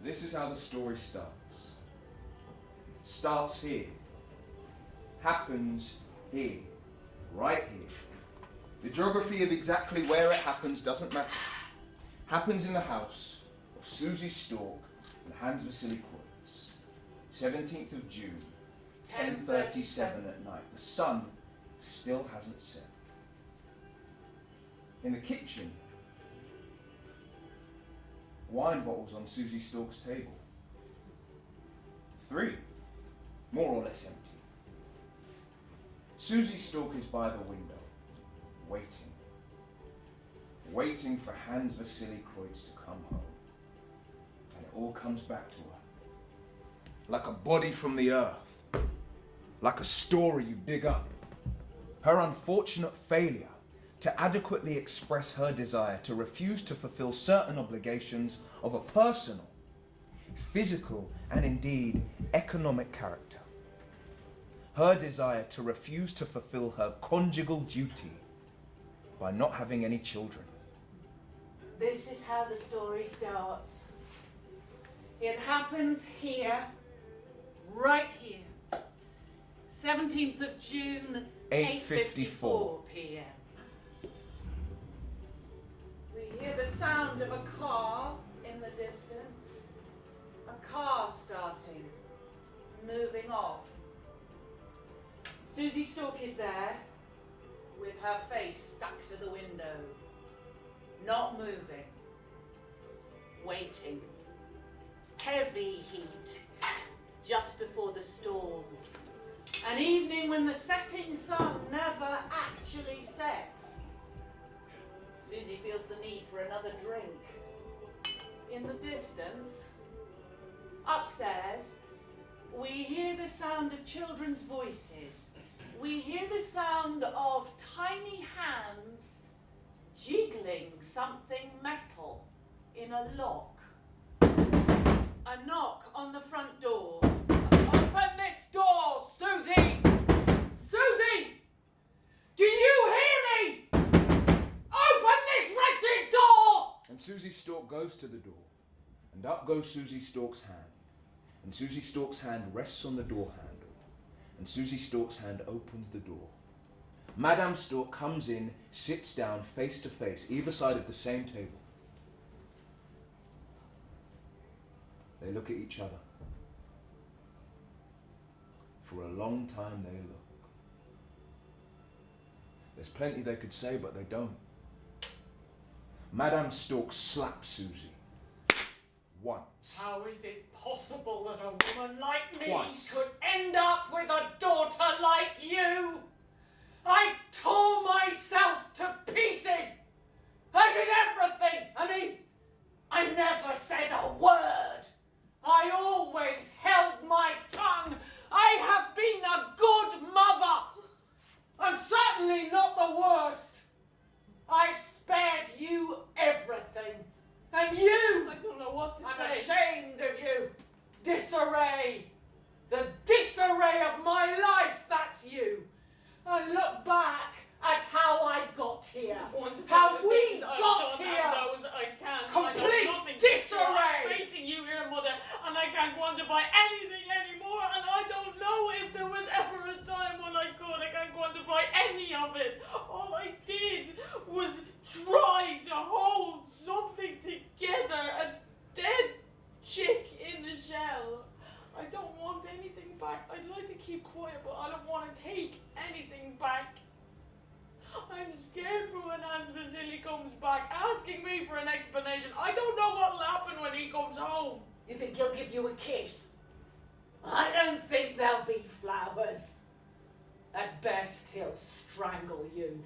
This is how the story starts. Starts here. Happens here. Right here. The geography of exactly where it happens doesn't matter. Happens in the house of Suzy Storck and Hans Vasily Kreutz. 17th of June, 10:37 at night. The sun still hasn't set. In the kitchen, wine bottles on Suzy Storck's table. 3, more or less empty. Suzy Storck is by the window, waiting. Waiting for Hans Vasily Kreutz to come home. And it all comes back to her. Like a body from the earth. Like a story you dig up. Her unfortunate failure to adequately express her desire to refuse to fulfill certain obligations of a personal, physical, and indeed economic character. Her desire to refuse to fulfill her conjugal duty by not having any children. This is how the story starts. It happens here, right here. 17th of June, 8:54 p.m. We hear the sound of a car in the distance. A car starting, moving off. Suzy Storck is there, with her face stuck to the window. Not moving, waiting. Heavy heat, just before the storm. An evening when the setting sun never actually sets. Suzy feels the need for another drink. In the distance, upstairs, we hear the sound of children's voices. We hear the sound of tiny hands jiggling something metal in a lock. A knock on the front door. Open this door, Suzy! Suzy! Do you hear me? Open this wretched door! And Suzy Storck goes to the door, and up goes Suzy Storck's hand. And Suzy Storck's hand rests on the door handle, and Suzy Storck's hand opens the door. Madame Storck comes in, sits down face to face, either side of the same table. They look at each other. For a long time they look. There's plenty they could say, but they don't. Madame Storck slaps Suzy. Once. How is it possible that a woman like me Twice. could end up with a daughter like you? I tore myself to pieces. I did everything. I never said a word. I always held my tongue. I have been a good mother. I'm certainly not the worst. I've spared you everything. And you! I don't know what to say. I'm ashamed of you. Disarray. The disarray of my life, that's you. I look back at how I got here. How we got here. Complete disarray. I'm facing you here, Mother, and I can't quantify anything anymore, and I don't know if there was ever a time when I could. I can't quantify any of it. All I did was try to hold something together, a dead chick in a shell. I don't want anything back. I'd like to keep quiet, but I don't want to take anything back. I'm scared for when Hans Vasily comes back, asking me for an explanation. I don't know what'll happen when he comes home. You think he'll give you a kiss? I don't think there'll be flowers. At best, he'll strangle you.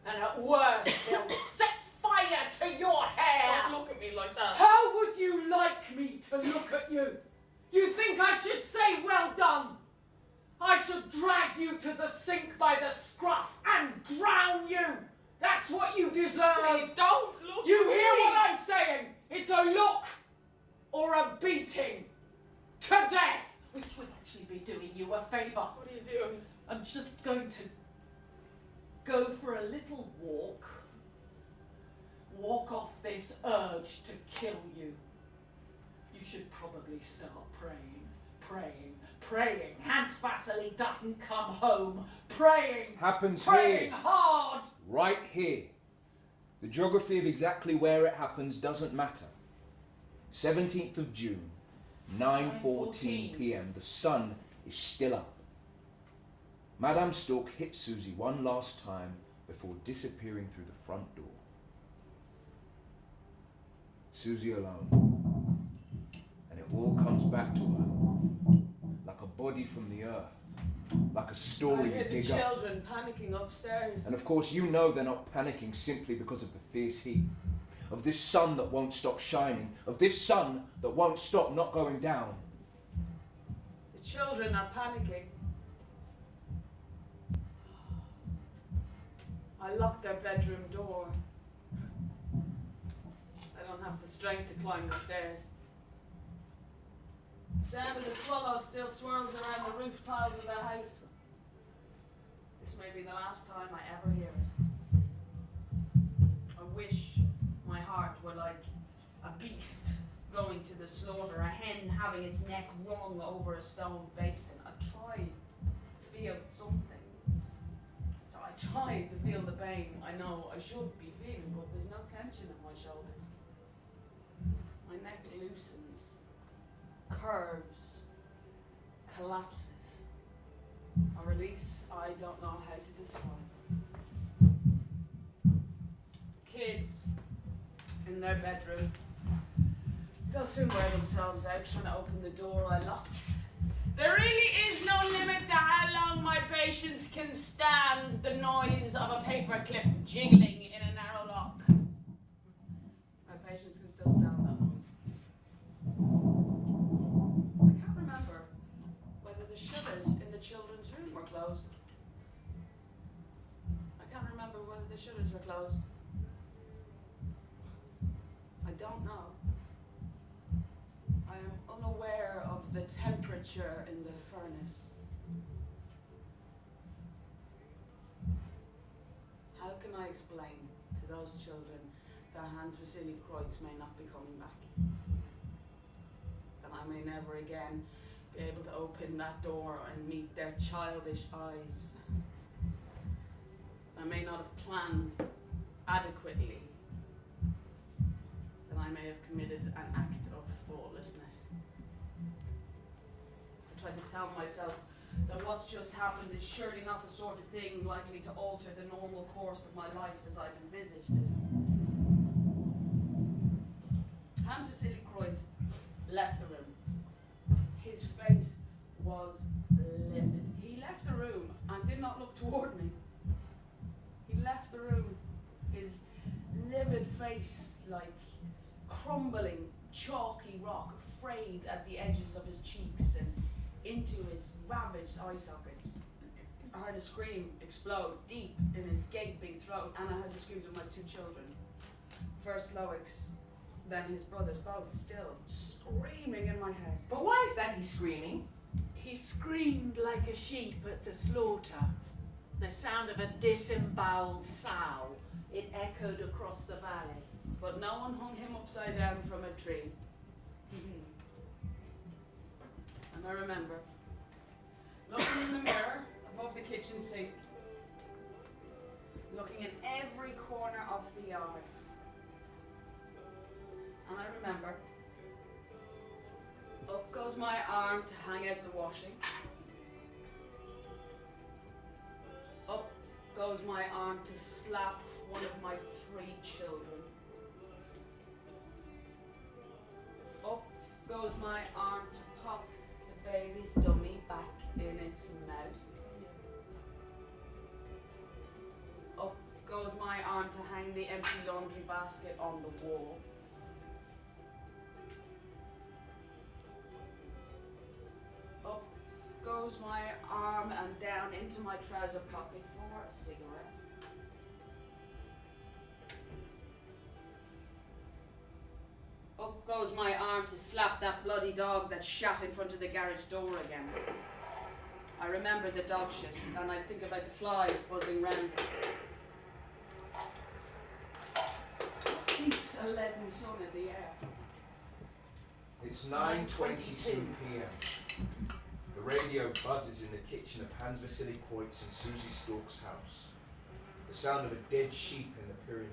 And at worst, he'll set fire to your hair. Don't look at me like that. How would you like me to look at you? You think I should say well done? I should drag you to the sink by the scruff and drown you. That's what you deserve. Please don't look You at hear me. what I'm saying? It's a look or a beating. To death. Which would actually be doing you a favour. What are you doing? I'm just going to go for a little walk. Walk off this urge to kill you. You should probably start praying. Hans Vasily doesn't come home. Praying Happens here. Hard. Right here. The geography of exactly where it happens doesn't matter. 17th of June, 9:14 p.m. The sun is still up. Madame Storck hits Suzy one last time before disappearing through the front door. Suzy alone. And it all comes back to her, like a body from the earth, like a story I hear you the dig up. children panicking upstairs. And of course you know they're not panicking simply because of the fierce heat, of this sun that won't stop shining, of this sun that won't stop not going down. The children are panicking. I locked their bedroom door. I don't have the strength to climb the stairs. The sound of the swallow still swirls around the roof tiles of the house. This may be the last time I ever hear it. I wish my heart were like a beast going to the slaughter, a hen having its neck wrung over a stone basin. I tried to feel something. I tried to feel the pain I know I should be feeling, but there's no tension in my shoulders. My neck loosens, curves, collapses. A release I don't know how to describe. Kids in their bedroom, they'll soon wear themselves out trying to open the door I locked. There really is no limit to how long my patience can stand the noise of a paperclip jiggling in a narrow lock. My patience can still stand that noise. I can't remember whether the shutters in the children's room were closed. I can't remember whether the shutters were closed. I don't know. I am unaware of the temperature in the furnace. How can I explain to those children that Hans Vasily Kreutz may not be coming back? That I may never again be able to open that door and meet their childish eyes? I may not have planned adequately. That I may have committed an act of thoughtlessness. I tried to tell myself that what's just happened is surely not the sort of thing likely to alter the normal course of my life as I'd envisaged it. Hans Vasily Kreutz left the room. His face was livid. He left the room and did not look toward me. He left the room, his livid face like crumbling, chalky rock, frayed at the edges of his cheeks and into his ravaged eye sockets. I heard a scream explode deep in his gaping throat, and I heard the screams of my two children. First Loic's, then his brothers, both still screaming in my head. But why is that he's screaming? He screamed like a sheep at the slaughter. The sound of a disemboweled sow. It echoed across the valley. But no one hung him upside down from a tree. And I remember looking in the mirror above the kitchen sink, looking in every corner of the yard. And I remember, up goes my arm to hang out the washing. Up goes my arm to slap one of my 3 children. Up goes my arm to pop the baby's dummy back in its mouth. Up goes my arm to hang the empty laundry basket on the wall. Up goes my arm and down into my trouser pocket for a cigarette. Up goes my arm to slap that bloody dog that shat in front of the garage door again. I remember the dog shit, and I think about the flies buzzing round it. Keeps a leaden sun in the air. It's 9:22 p.m. The radio buzzes in the kitchen of Hans Vasily Kreutz and Suzy Storck's house. The sound of a dead sheep in the Pyrenees.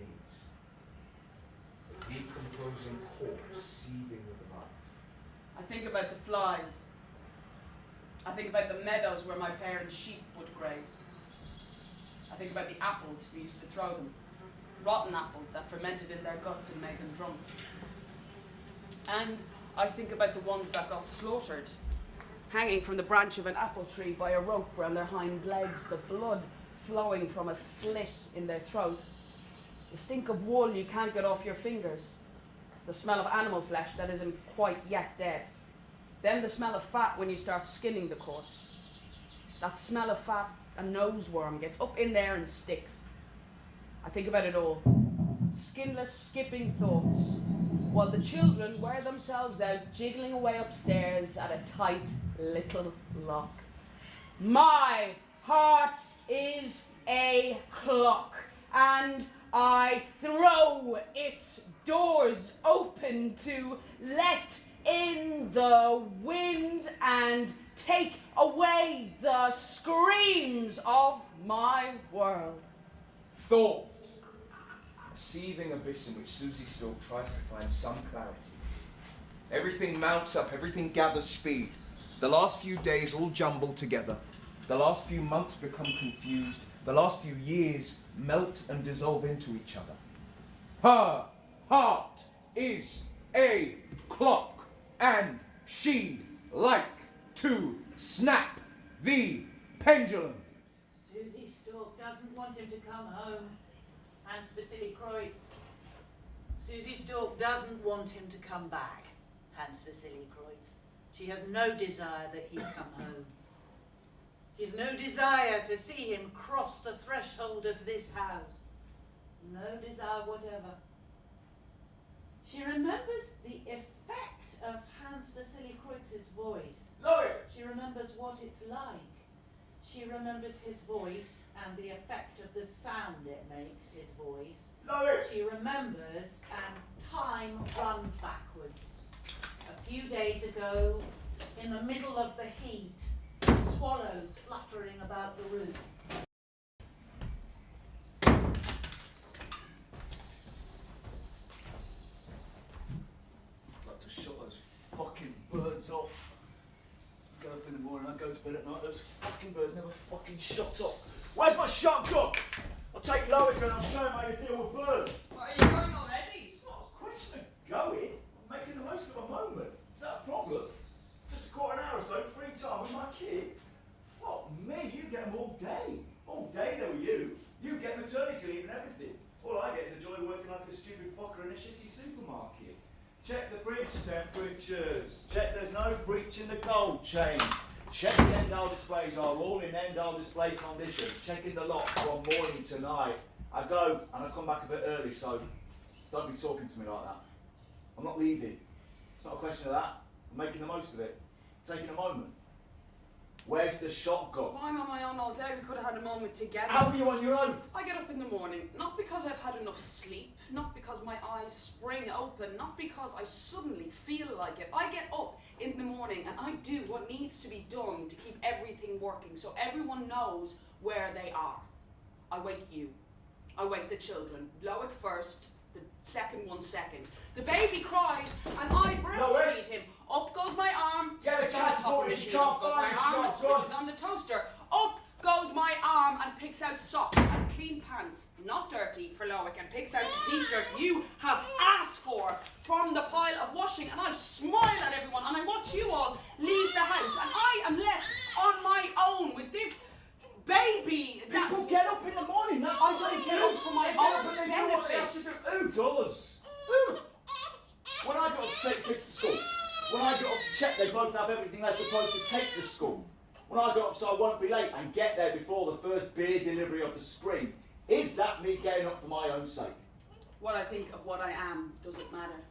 A decomposing corpse seething with life. I think about the flies. I think about the meadows where my parents' sheep would graze. I think about the apples we used to throw them. Rotten apples that fermented in their guts and made them drunk. And I think about the ones that got slaughtered, hanging from the branch of an apple tree by a rope around their hind legs, the blood flowing from a slit in their throat, the stink of wool you can't get off your fingers, the smell of animal flesh that isn't quite yet dead, then the smell of fat when you start skinning the corpse. That smell of fat, a nose worm gets up in there and sticks. I think about it all. Skinless, skipping thoughts, while the children wear themselves out, jiggling away upstairs at a tight little lock. My heart is a clock, and I throw its doors open to let in the wind and take away the screams of my world. Thought. A seething abyss in which Suzy Storck tries to find some clarity. Everything mounts up, everything gathers speed. The last few days all jumble together. The last few months become confused. The last few years melt and dissolve into each other. Her heart is a clock, and she like to snap the pendulum. Suzy Storck doesn't want him to come home. Hans Vasily Kreutz. Suzy Storck doesn't want him to come back. Hans Vasily Kreutz. She has no desire that he come home. She has no desire to see him cross the threshold of this house. No desire whatever. She remembers the effect of Hans Vasily Kreutz's voice. Look! She remembers what it's like. She remembers his voice and the effect of the sound it makes, his voice. Look! She remembers, and time runs backwards. A few days ago, in the middle of the heat, swallows fluttering about the roof. I'd like to shut those fucking birds off. I get up in the morning, I go to bed at night, those fucking birds never fucking shut up. Where's my shotgun? I'll take Loic and I'll show him how you deal with birds. Are you going already? It's not a question of going, I'm making the most of a moment. Is that a problem? Just a quarter of an hour or so, free time with my kid. Fuck me, you get them all day. All day though, you. You get maternity leave and everything. All I get is a joy working like a stupid fucker in a shitty supermarket. Check the fridge temperatures. Check there's no breach in the cold chain. Check the end-aisle displays are all in end-aisle display condition. Checking the lock from morning to night. I go and I come back a bit early, so don't be talking to me like that. I'm not leaving. It's not a question of that. I'm making the most of it. Taking a moment. Where's the shotgun? Well, I'm on my own all day. We could have had a moment together. How are you on your own? I get up in the morning, not because I've had enough sleep, not because my eyes spring open, not because I suddenly feel like it. I get up in the morning and I do what needs to be done to keep everything working so everyone knows where they are. I wake you. I wake the children. Loic first, the second one second. The baby cries and I breastfeed him. Up goes my arm, switches on the coffee machine, up goes my arm and switches on the toaster. Up goes my arm and picks out socks and clean pants, not dirty for Loic, and picks out the t-shirt you have asked for from the pile of washing, and I smile at everyone and I watch you all leave the house and I am left on my own with this baby that... People get up in the morning, that's I what they get do. up for my They get own up and they do what they have to do. Who does? Who? When I got up to take kids to school, when I got up to check they both have everything they're supposed to take to school, when I got up so I won't be late and get there before the first beer delivery of the spring, is that me getting up for my own sake? What I think of what I am doesn't matter.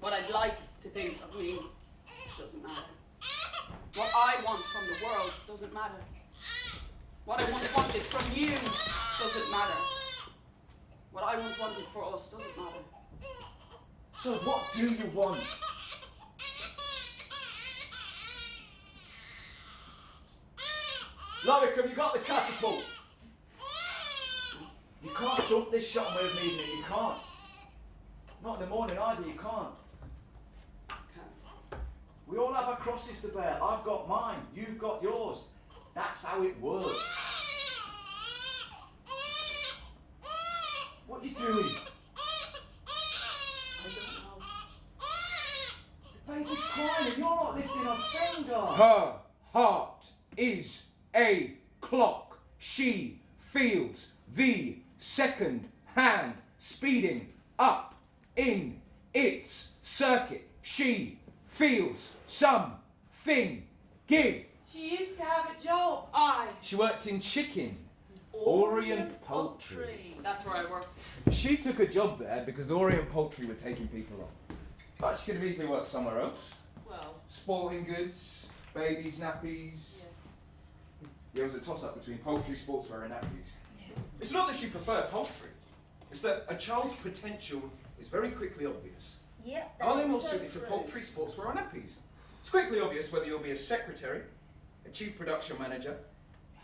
What I'd like to think of me doesn't matter. What I want from the world doesn't matter. What I once wanted from you doesn't matter. What I once wanted for us doesn't matter. So what do you want? Lowick, have you got the catapult? You can't dump this shot with me, evening. You can't. Not in the morning either, you can't. We all have our crosses to bear. I've got mine, you've got yours. That's how it works. What are you doing? I don't know. The baby's crying and you're not lifting a finger. Her heart is a clock. She feels the second hand speeding up in its circuit. She feels something give. She used to have a job. She worked in chicken. Orient Poultry. That's where I worked. She took a job there because Orient Poultry were taking people on. But she could have easily worked somewhere else. Well, Sporting goods, babies, nappies. There was a toss-up between poultry, sportswear and nappies. It's not that she preferred poultry. It's that a child's potential is very quickly obvious. Yeah, Are they that's more so suited to true. poultry, sportswear or nappies? It's quickly obvious whether you'll be a secretary, a chief production manager,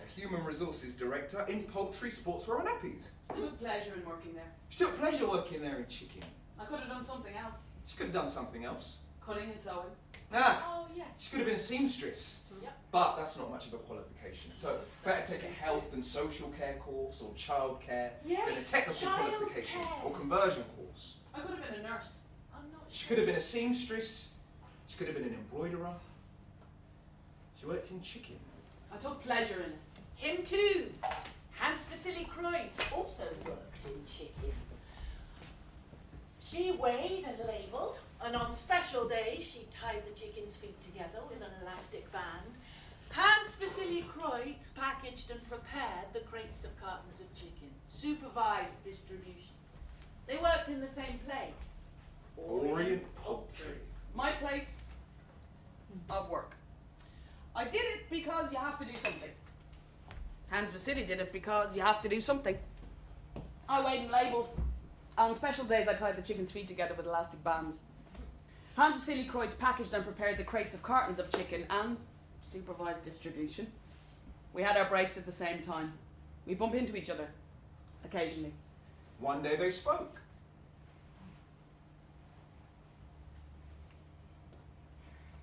a human resources director in poultry, sportswear or nappies. I took pleasure in working there. She took pleasure working there in chicken. I could have done something else. She could have done something else. Cutting and sewing. oh yes. She could have been a seamstress. Yep. But that's not much of a qualification. So better take a health and social care course or childcare than a Yes, technical qualification childcare. or conversion course. I could have been a nurse. I'm not She sure. could have been a seamstress. She could have been an embroiderer. She worked in chicken. I took pleasure in it. Him too. Hans Vasily Kreutz also worked in chicken. She weighed and labelled, and on special days she tied the chicken's feet together with an elastic band. Hans Vasily Kreutz packaged and prepared the crates of cartons of chicken, supervised distribution. They worked in the same place. Orient Poultry. My place of work. I did it because you have to do something. Hans Vasily did it because you have to do something. I weighed and labelled. On special days I tied the chicken's feet together with elastic bands. Hans Vasily Kreutz packaged and prepared the crates of cartons of chicken and supervised distribution. We had our breaks at the same time. We bump into each other, occasionally. One day they spoke.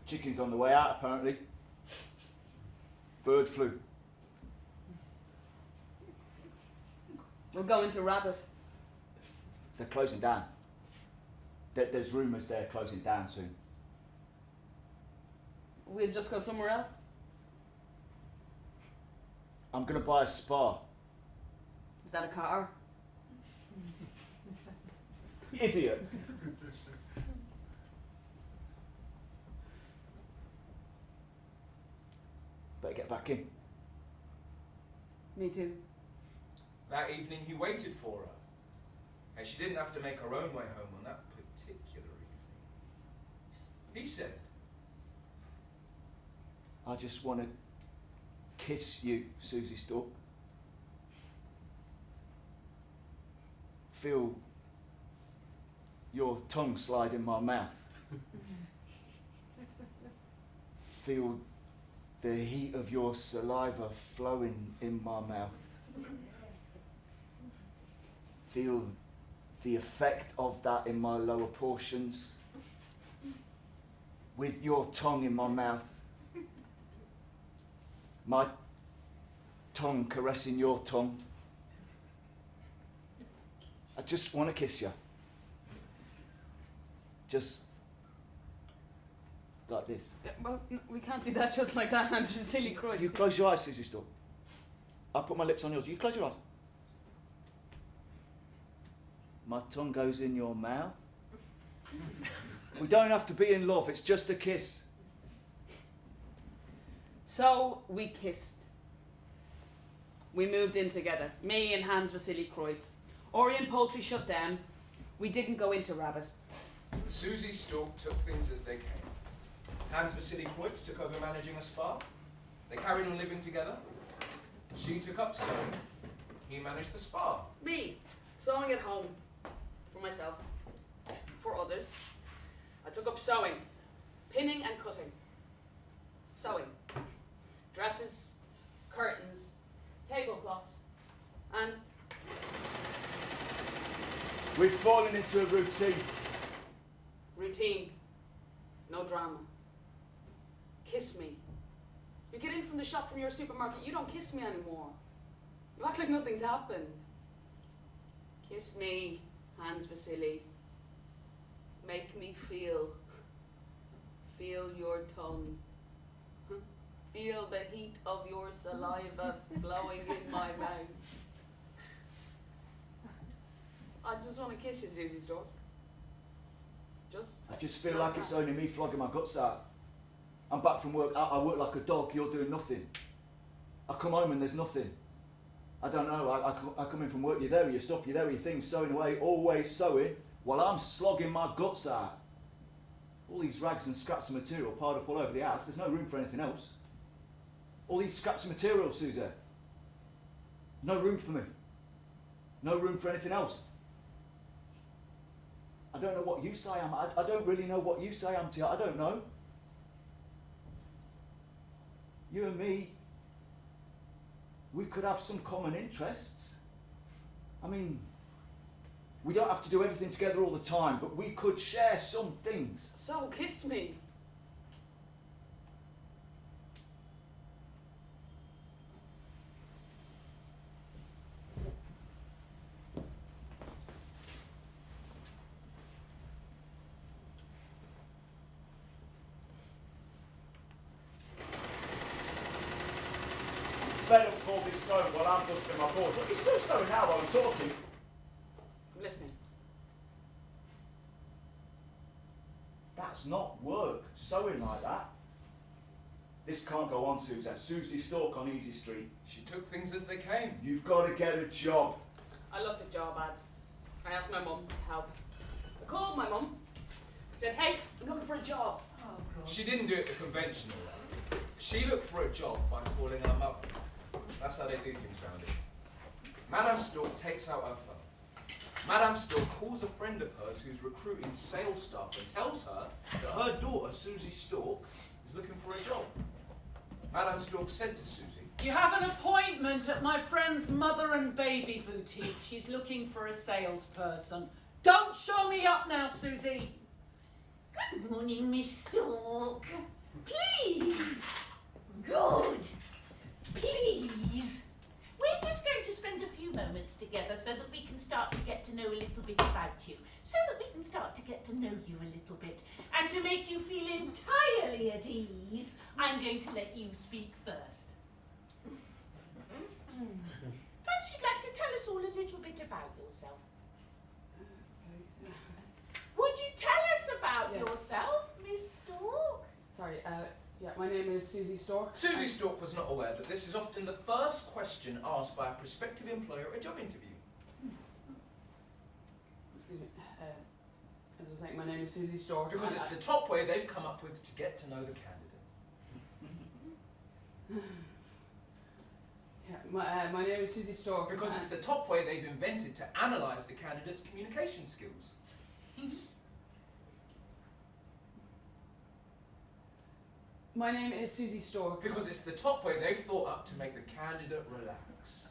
Chicken's on the way out, apparently. Bird flu. We'll go into rabbit. They're closing down. There's rumours they're closing down soon. We'll just go somewhere else. I'm going to buy a spa. Is that a car? Idiot. Better get back in. Me too. That evening he waited for her. And she didn't have to make her own way home on that particular evening. He said, I just want to kiss you, Suzy Storck. Feel your tongue slide in my mouth. Feel the heat of your saliva flowing in my mouth. Feel the effect of that in my lower portions. With your tongue in my mouth. My tongue caressing your tongue. I just want to kiss you. Just like this. Well, we can't do that just like that, Hans Vasily Kreutz. You close your eyes, Suzy Storck. I'll put my lips on yours. You close your eyes. My tongue goes in your mouth. We don't have to be in love, it's just a kiss. So we kissed. We moved in together, me and Hans Vasily Kreutz. Orient Poultry shut down. We didn't go into rabbit. Suzy Storck took things as they came. Hans Vasily Kreutz took over managing a spa. They carried on living together. She took up sewing. He managed the spa. Me, sewing at home. For myself. For others. I took up sewing. Pinning and cutting. Sewing. Dresses, curtains, We've fallen into a routine. Routine. No drama. Kiss me. You get in from the shop from your supermarket, you don't kiss me anymore. You act like nothing's happened. Kiss me, Hans Vasily. Make me feel your tongue. Feel the heat of your saliva blowing in my mouth. I just want to kiss you, Suzy Storck. I just feel like it's only me flogging my guts out. I'm back from work, I work like a dog, you're doing nothing. I come home and there's nothing. I don't know, I come in from work, you're there with your stuff, you're there with your things, sewing away, always sewing, while I'm slogging my guts out. All these rags and scraps of material piled up all over the house, there's no room for anything else. All these scraps of material, Suzy. No room for me. No room for anything else. I don't know what you say I am. I don't really know what you say I'm to you. I don't know. You and me, we could have some common interests. I mean, we don't have to do everything together all the time, but we could share some things. So, kiss me. Fed up with all this sewing while I'm dusting my paws. Look, you're still sewing now while I'm talking. I'm listening. That's not work, sewing like that. This can't go on, Suzy. Suzy Storck on Easy Street. She took things as they came. You've got to get a job. I looked at job ads. I asked my mum to help. I called my mum. I said, hey, I'm looking for a job. Oh, God. She didn't do it the conventional way. She looked for a job by calling her mother. That's how they do things round here. Madame Storck takes out her phone. Madame Storck calls a friend of hers who's recruiting sales staff and tells her that her daughter, Suzy Storck, is looking for a job. Madame Storck said to Suzy, You have an appointment at my friend's mother and baby boutique. She's looking for a salesperson. Don't show me up now, Suzy. Good morning, Miss Storck. Please. Good. Please. We're just going to spend a few moments together so that we can start to get to know a little bit about you. So that we can start to get to know you a little bit. And to make you feel entirely at ease, I'm going to let you speak first. Perhaps you'd like to tell us all a little bit about yourself. Would you tell us about yourself, Miss Storck? Sorry, yeah, my name is Suzy Storck. Suzy Storck was not aware that this is often the first question asked by a prospective employer at a job interview. Excuse me. As I was saying, my name is Suzy Storck. Because it's the top way they've come up with to get to know the candidate. Yeah, my name is Suzy Storck. Because it's the top way they've invented to analyse the candidate's communication skills. My name is Suzy Storck. Because it's the top way they've thought up to make the candidate relax.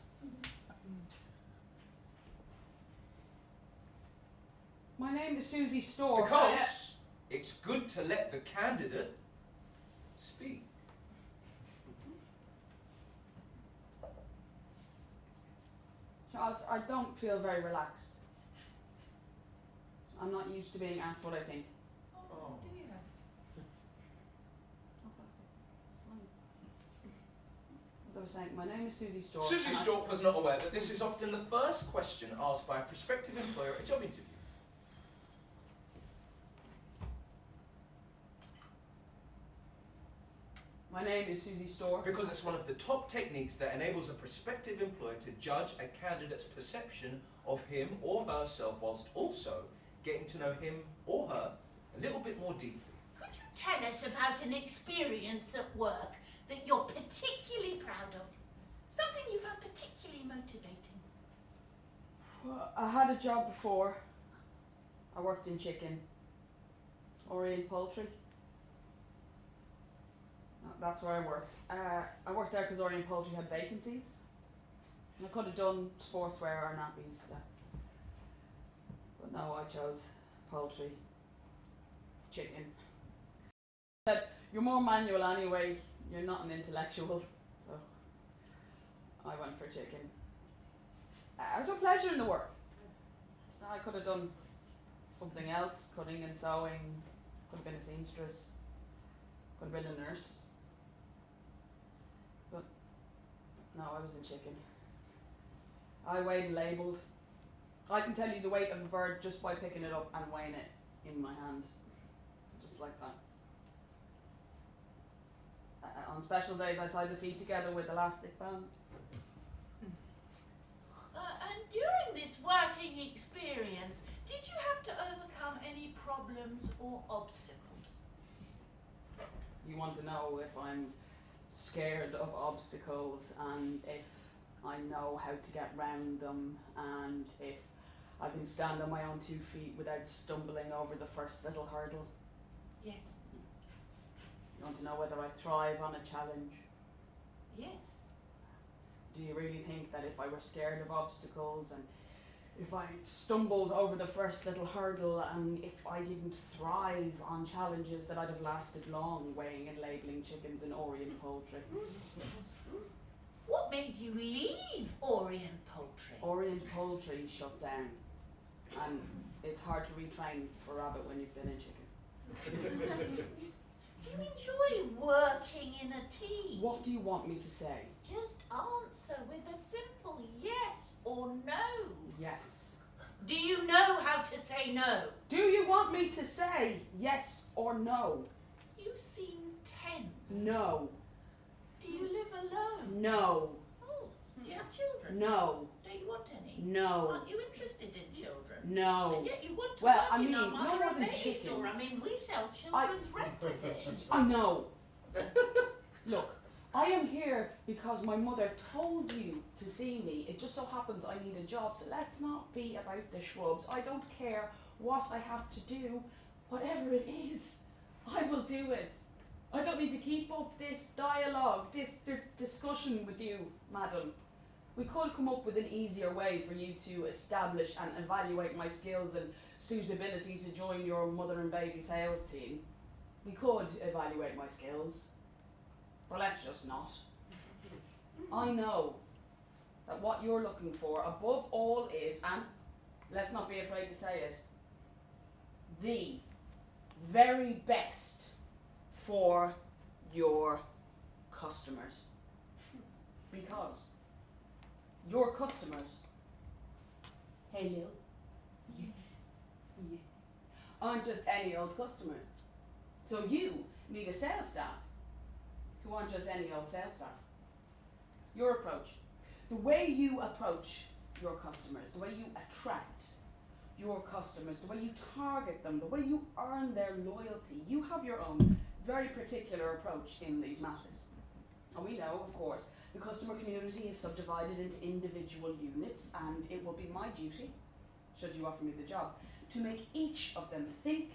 My name is Suzy Storck. Because it's good to let the candidate speak. Charles, I don't feel very relaxed. I'm not used to being asked what I think. Oh. As I was saying, my name is Suzy Storck. Suzy Storck was not aware that this is often the first question asked by a prospective employer at a job interview. My name is Suzy Storck. Because it's one of the top techniques that enables a prospective employer to judge a candidate's perception of him or herself whilst also getting to know him or her a little bit more deeply. Could you tell us about an experience at work that you're particularly proud of? Something you found particularly motivating? Well, I had a job before. I worked in chicken. Orient Poultry. That's where I worked. I worked there because Orient Poultry had vacancies. And I could have done sportswear or nappies. But But no, I chose poultry. Chicken. Said, you're more manual anyway, you're not an intellectual. So I went for chicken. I took pleasure in the work. I could have done something else, cutting and sewing, could have been a seamstress, could have been a nurse. But no, I was in chicken. I weighed and labelled. I can tell you the weight of a bird just by picking it up and weighing it in my hand. Just like that. On special days I tie the feet together with elastic band. And during this working experience, did you have to overcome any problems or obstacles? You want to know if I'm scared of obstacles and if I know how to get round them and if I can stand on my own 2 feet without stumbling over the first little hurdle. Yes. You want to know whether I thrive on a challenge? Yes. Do you really think that if I were scared of obstacles and if I stumbled over the first little hurdle and if I didn't thrive on challenges that I'd have lasted long weighing and labelling chickens and Orient poultry? What made you leave Orient Poultry? Orient poultry shut down and it's hard to retrain for rabbit when you've been in chicken. Do you enjoy working in a team? What do you want me to say? Just answer with a simple yes or no. Yes. Do you know how to say no? Do you want me to say yes or no? You seem tense. No. Do you live alone? No. Oh, do you have children? No. Don't you want any? No. Aren't you interested in children? No. And yet you want to Well, work I in mean, our no mother more and than baby chickens. store. I mean, we sell children's requisites. I know. Look, I am here because my mother told you to see me. It just so happens I need a job, so let's not be about the shrubs. I don't care what I have to do. Whatever it is, I will do it. I don't need to keep up this dialogue, this discussion with you, madam. We could come up with an easier way for you to establish and evaluate my skills and Sue's ability to join your mother and baby sales team. We could evaluate my skills, but let's just not. I know that what you're looking for above all is, and let's not be afraid to say it, the very best for your customers. Because your customers, hello, yes, yeah, aren't just any old customers. So you need a sales staff who aren't just any old sales staff. Your approach, the way you approach your customers, the way you attract your customers, the way you target them, the way you earn their loyalty, you have your own very particular approach in these matters. And we know, of course, the customer community is subdivided into individual units, and it will be my duty, should you offer me the job, to make each of them think,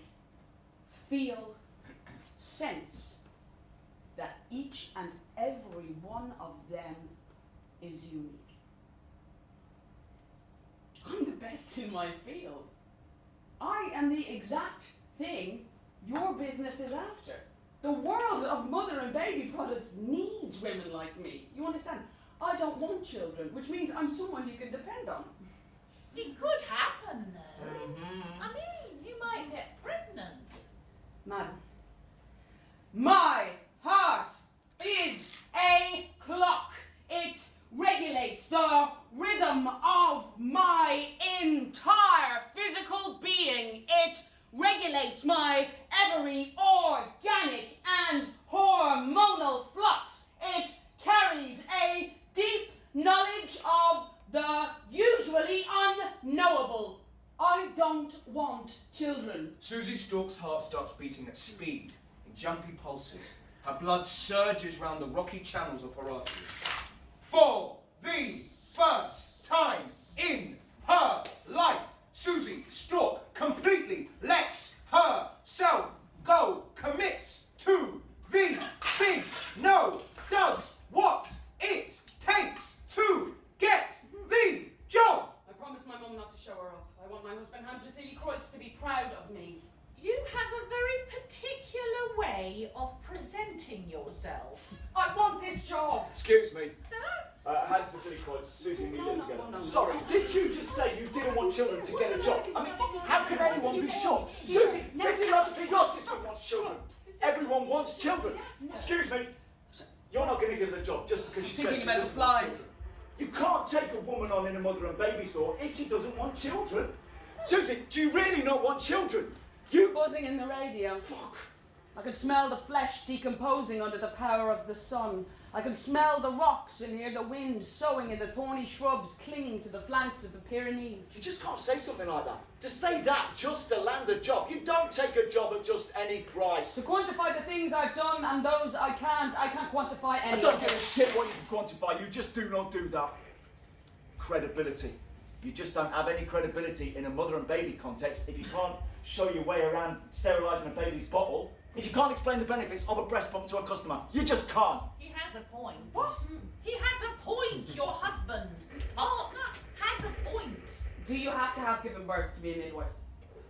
feel, sense that each and every one of them is unique. I'm the best in my field. I am the exact thing your business is after. The world of mother and baby products needs women like me. You understand? I don't want children, which means I'm someone you can depend on. It could happen though. I mean, you might get pregnant. Madam, my heart is a clock. It regulates the rhythm of my entire physical being. It regulates my every organic and hormonal flux. It carries a deep knowledge of the usually unknowable. I don't want children. Suzy Storck's heart starts beating at speed, in jumpy pulses. Her blood surges round the rocky channels of her arteries. For the first time in her life, Suzy Storck completely lets herself go, commits to the big no, does what it takes to get the job. I promised my mum not to show her up. I want my husband hand to see embarrassing yourself. I want this job. Excuse me. Sir? Hands for silly quotes. Suzy and me live together. no. Sorry, did you just say you didn't want children to get a job? I mean, how can anyone be sure? Suzy, physiologically, your sister wants children. Everyone wants children. Excuse me. You're not going to give her the job just because she says Thinking she about the doesn't want flies. children. You can't take a woman on in a mother and baby store if she doesn't want children. Suzy, do you really not want children? You... Buzzing in the radio. Fuck. I can smell the flesh decomposing under the power of the sun. I can smell the rocks and hear the wind sowing in the thorny shrubs clinging to the flanks of the Pyrenees. You just can't say something like that. To say that just to land a job. You don't take a job at just any price. To quantify the things I've done and those I can't quantify any I don't of give a it. shit what you can quantify. You just do not do that. Credibility. You just don't have any credibility in a mother and baby context if you can't show your way around sterilising a baby's bottle. If you can't explain the benefits of a breast pump to a customer, you just can't. He has a point. What? He has a point. Your husband, partner, has a point. Do you have to have given birth to be a midwife?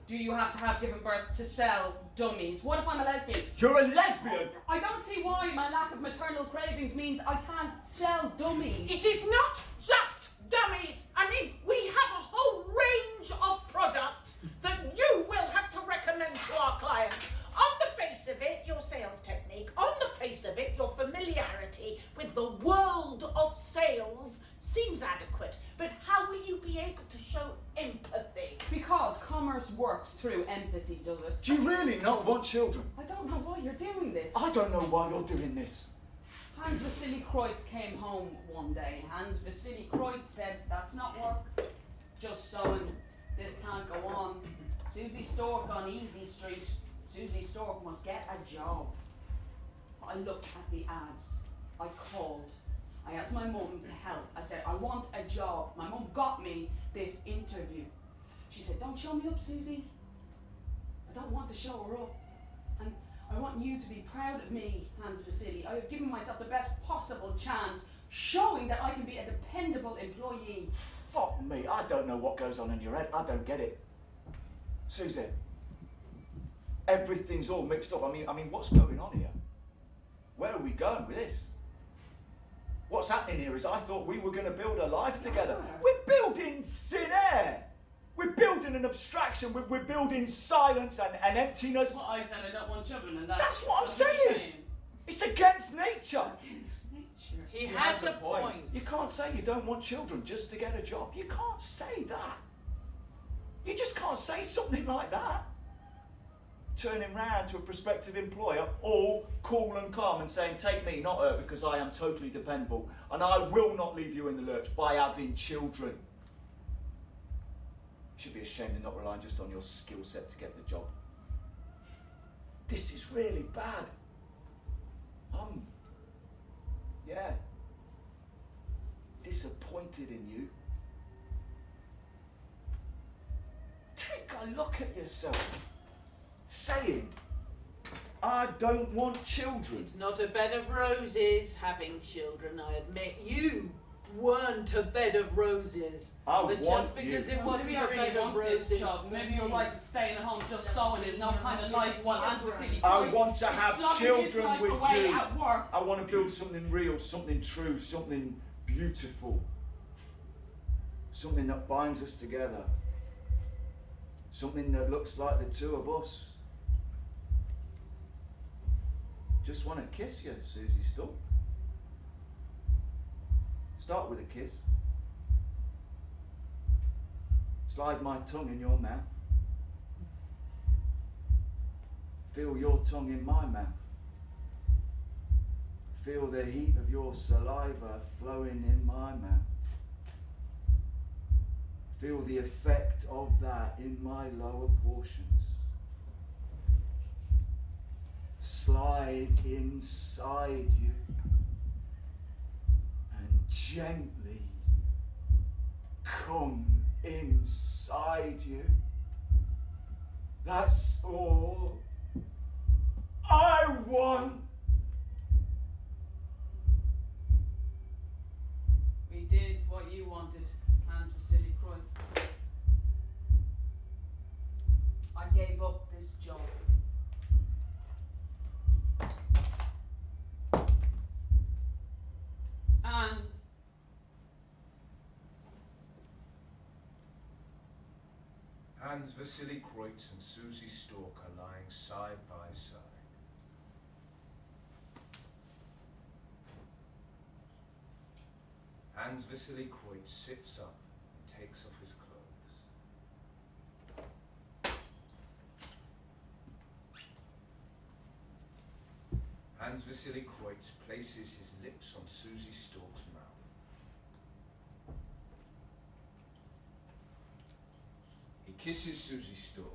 Do you have to have given birth to sell dummies? What if I'm a lesbian? You're a lesbian! I don't see why my lack of maternal cravings means I can't sell dummies. It is not just dummies. I mean, we have a whole range of products that you will have to recommend to our clients. On the face of it, your sales technique. On the face of it, your familiarity with the world of sales seems adequate. But how will you be able to show empathy? Because commerce works through empathy, does it? Do you really not want children? I don't know why you're doing this. I don't know why you're doing this. Hans Vasily Kreutz came home one day. Hans Vasily Kreutz said, "That's not work. Just sewing. This can't go on. Suzy Storck on Easy Street. Suzy Storck must get a job." I looked at the ads. I called. I asked my mum to help. I said, "I want a job." My mum got me this interview. She said, "Don't show me up, Suzy. I don't want to show her up. And I want you to be proud of me, Hans Vasily. I have given myself the best possible chance, showing that I can be a dependable employee." Fuck me, I don't know what goes on in your head. I don't get it. Suzy, everything's all mixed up. I mean, what's going on here? Where are we going with this? What's happening here is I thought we were going to build a life together. We're building thin air. We're building an abstraction. We're building silence and emptiness. Well, I said I don't want children, and That's what I'm what you're saying. It's against nature. Against nature. He has a point. You can't say you don't want children just to get a job. You can't say that. You just can't say something like that. Turning round to a prospective employer, all cool and calm, and saying, "Take me, not her, because I am totally dependable, and I will not leave you in the lurch by having children." You should be ashamed of not relying just on your skill set to get the job. This is really bad. Yeah, disappointed in you. Take a look at yourself. Saying, "I don't want children." It's not a bed of roses having children, I admit. You weren't a bed of roses. I but want just because you. it wasn't Maybe a I bed really of want this roses. job. Maybe you're right that staying at home just sewing is no kind of life. What Hans Vasily I want to have slogging his children life with away you. at work. I want to build something real, something true, something beautiful. Something that binds us together. Something that looks like the two of us. Just want to kiss you, Suzy Storck. Start with a kiss. Slide my tongue in your mouth. Feel your tongue in my mouth. Feel the heat of your saliva flowing in my mouth. Feel the effect of that in my lower portions. Slide inside you and gently come inside you. That's all I want. We did what you wanted, Hans Vasily Kreutz. I gave up this job. hand. Hans Vasily Kreutz and Suzy Storck are lying side by side. Hans Vasily Kreutz sits up and takes off his clothes. Hans Vasily Kreutz places his lips on Suzy Storck's mouth. He kisses Suzy Storck.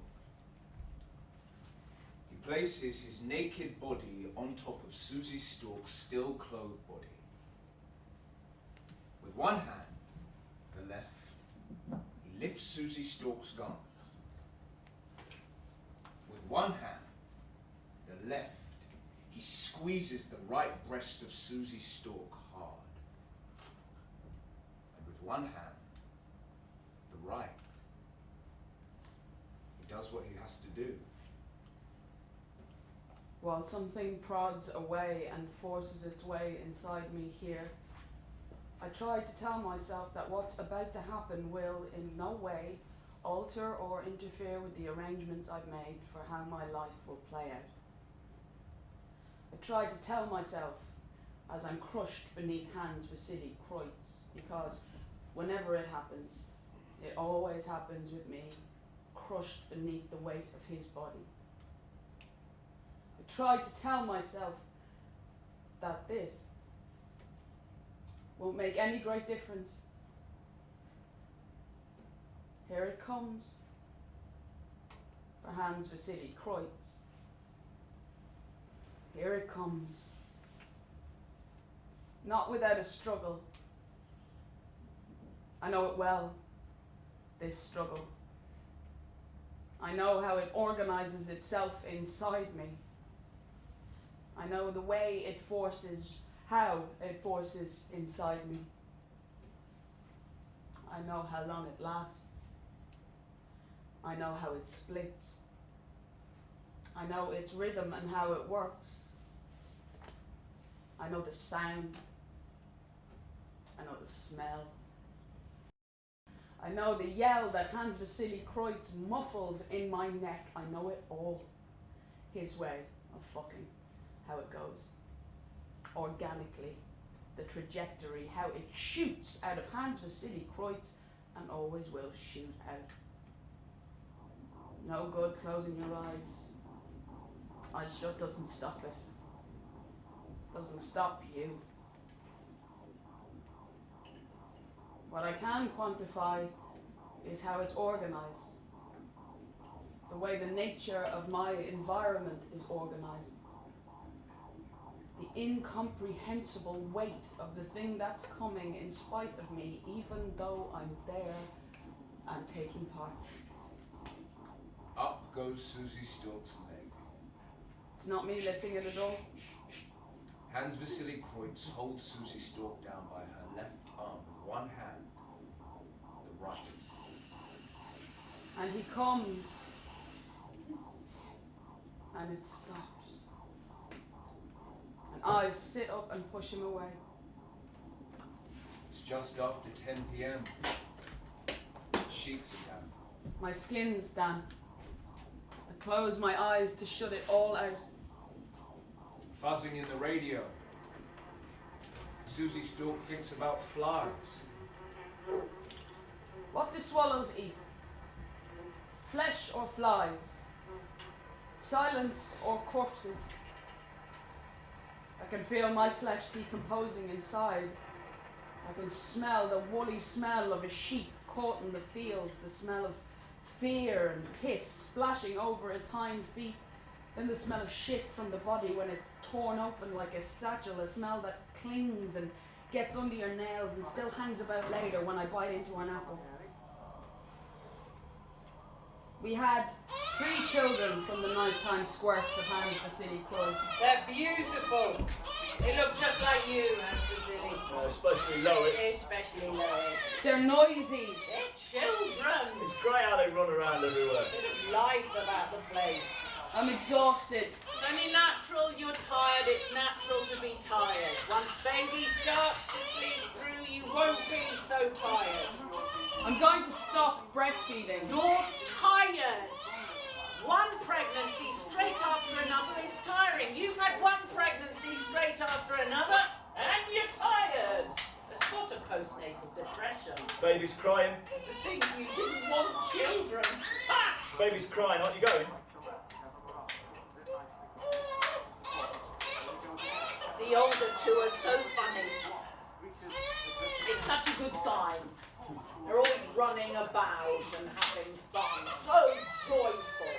He places his naked body on top of Suzy Storck's still clothed body. With one hand, the left, he lifts Suzy Storck's garment. With one hand, the left, he squeezes the right breast of Suzy Storck hard. And with one hand, the right, he does what he has to do. While something prods away and forces its way inside me here, I try to tell myself that what's about to happen will in no way alter or interfere with the arrangements I've made for how my life will play out. I try to tell myself as I'm crushed beneath Hans Vasily Kreutz, because whenever it happens, it always happens with me, crushed beneath the weight of his body. I try to tell myself that this won't make any great difference. Here it comes for Hans Vasily Kreutz. Here it comes. Not without a struggle. I know it well, this struggle. I know how it organizes itself inside me. I know the way it forces, how it forces inside me. I know how long it lasts. I know how it splits. I know its rhythm and how it works. I know the sound. I know the smell. I know the yell that Hans Vasily Kreutz muffles in my neck. I know it all. His way of fucking, how it goes. Organically, the trajectory, how it shoots out of Hans Vasily Kreutz and always will shoot out. No good closing your eyes. Eyes shut doesn't stop it. Doesn't stop you. What I can quantify is how it's organized. The way the nature of my environment is organized. The incomprehensible weight of the thing that's coming in spite of me, even though I'm there and taking part. Up goes Suzy Storck's leg. It's not me lifting it at all. Hans Vasily Kreutz holds Suzy Storck down by her left arm with one hand, the right. And he comes, and it stops. And I sit up and push him away. It's just after 10 p.m. The sheets are down. My skin's damp. I close my eyes to shut it all out. Buzzing in the radio. Suzy Storck thinks about flies. What do swallows eat? Flesh or flies? Silence or corpses? I can feel my flesh decomposing inside. I can smell the woolly smell of a sheep caught in the fields, the smell of fear and piss splashing over its hind feet, then the smell of shit from the body when it's torn open like a satchel, a smell that clings and gets under your nails and still hangs about later when I bite into an apple. We had 3 children from the nighttime squirts of Hans Vasily Kreutz. They're beautiful. They look just like you, Hans Vasily. Especially Loic. Especially Loic. They're noisy. They're children. It's great how they run around everywhere. Bit of life about the place. I'm exhausted. It's only natural you're tired. It's natural to be tired. Once baby starts to sleep through, you won't be so tired. I'm going to stop breastfeeding. You're tired. One pregnancy straight after another is tiring. You've had one pregnancy straight after another, and you're tired. A sort of postnatal depression. Baby's crying. To think you didn't want children. Ha! Baby's crying. Aren't you going? The older two are so funny. It's such a good sign. They're always running about and having fun. So joyful.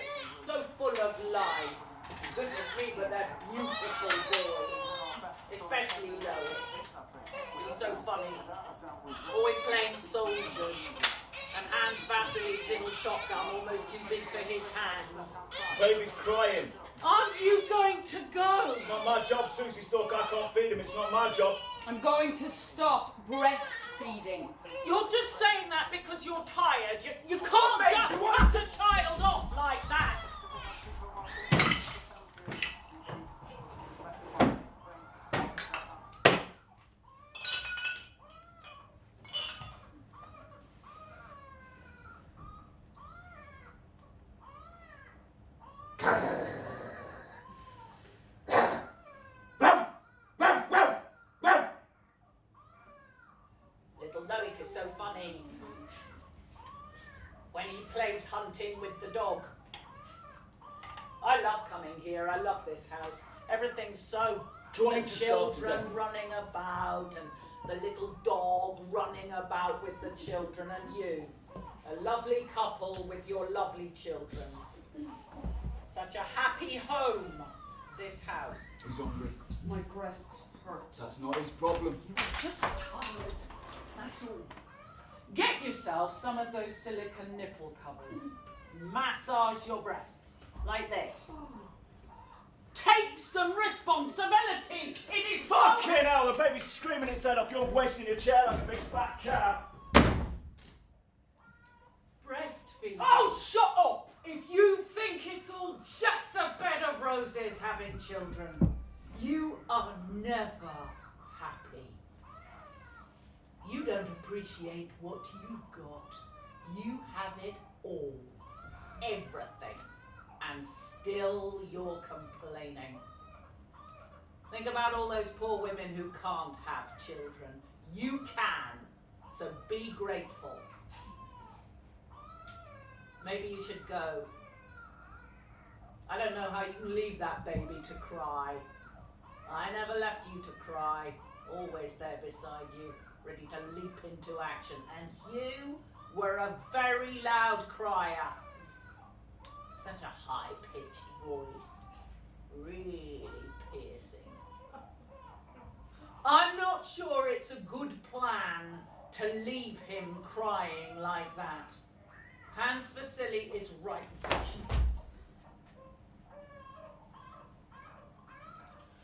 So full of life. Goodness me, but they're beautiful boys. Especially Lois. He's so funny. Always playing soldiers. And hands Vasily's little shotgun almost too big for his hands. Baby's crying. Aren't you going to go? It's not my job, Suzy Storck. I can't feed him. It's not my job. I'm going to stop breastfeeding. You're just saying that because you're tired. You can't just cut a child off like that. Little Loic is so funny when he plays hunting with the dog. I love coming here. I love this house. Everything's so Do you want him the to starve to children death? running about and the little dog running about with the children and you. A lovely couple with your lovely children. Such a happy home, this house. He's hungry. My breasts hurt. That's not his problem. Just tired. That's all. Get yourself some of those silicone nipple covers. Massage your breasts like this. Take some responsibility. It is Fucking hell, the baby's screaming its head off. You're wasting your chair like a big fat cat. breastfeed. Oh, shut up! If you think it's all just a bed of roses having children, you are never happy. You don't appreciate what you've got. You have it all. Everything. And still you're complaining. Think about all those poor women who can't have children. You can, so be grateful. Maybe you should go. I don't know how you can leave that baby to cry. I never left you to cry. Always there beside you, ready to leap into action. And you were a very loud crier. Such a high-pitched voice. Really piercing. I'm not sure it's a good plan to leave him crying like that. Hans Vasily is right.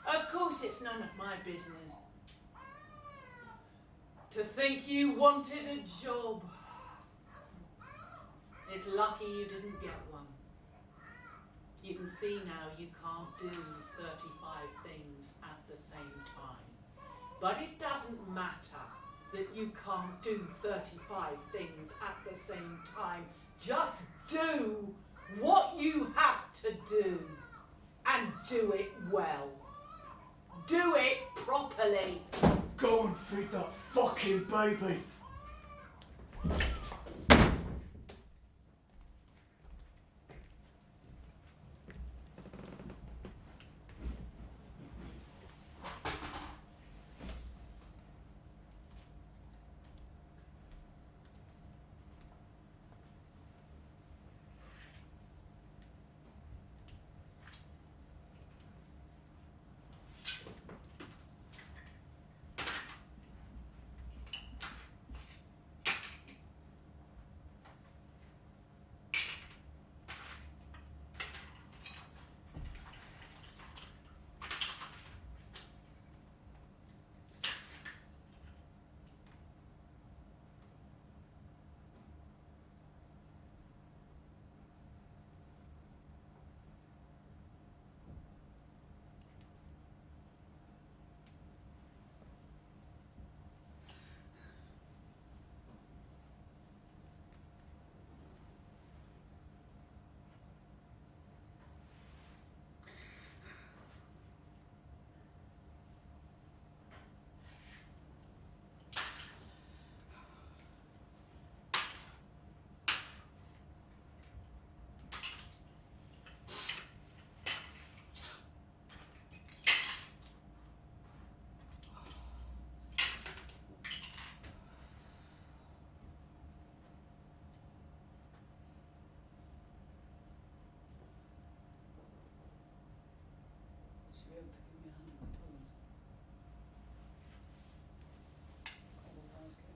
Of course it's none of my business. To think you wanted a job. It's lucky you didn't get one. You can see now you can't do 35 things at the same time. But it doesn't matter that you can't do 35 things at the same time. Just do what you have to do and do it well. Do it properly. Go and feed that fucking baby. be able to give me a hand with the tools. I will ask him.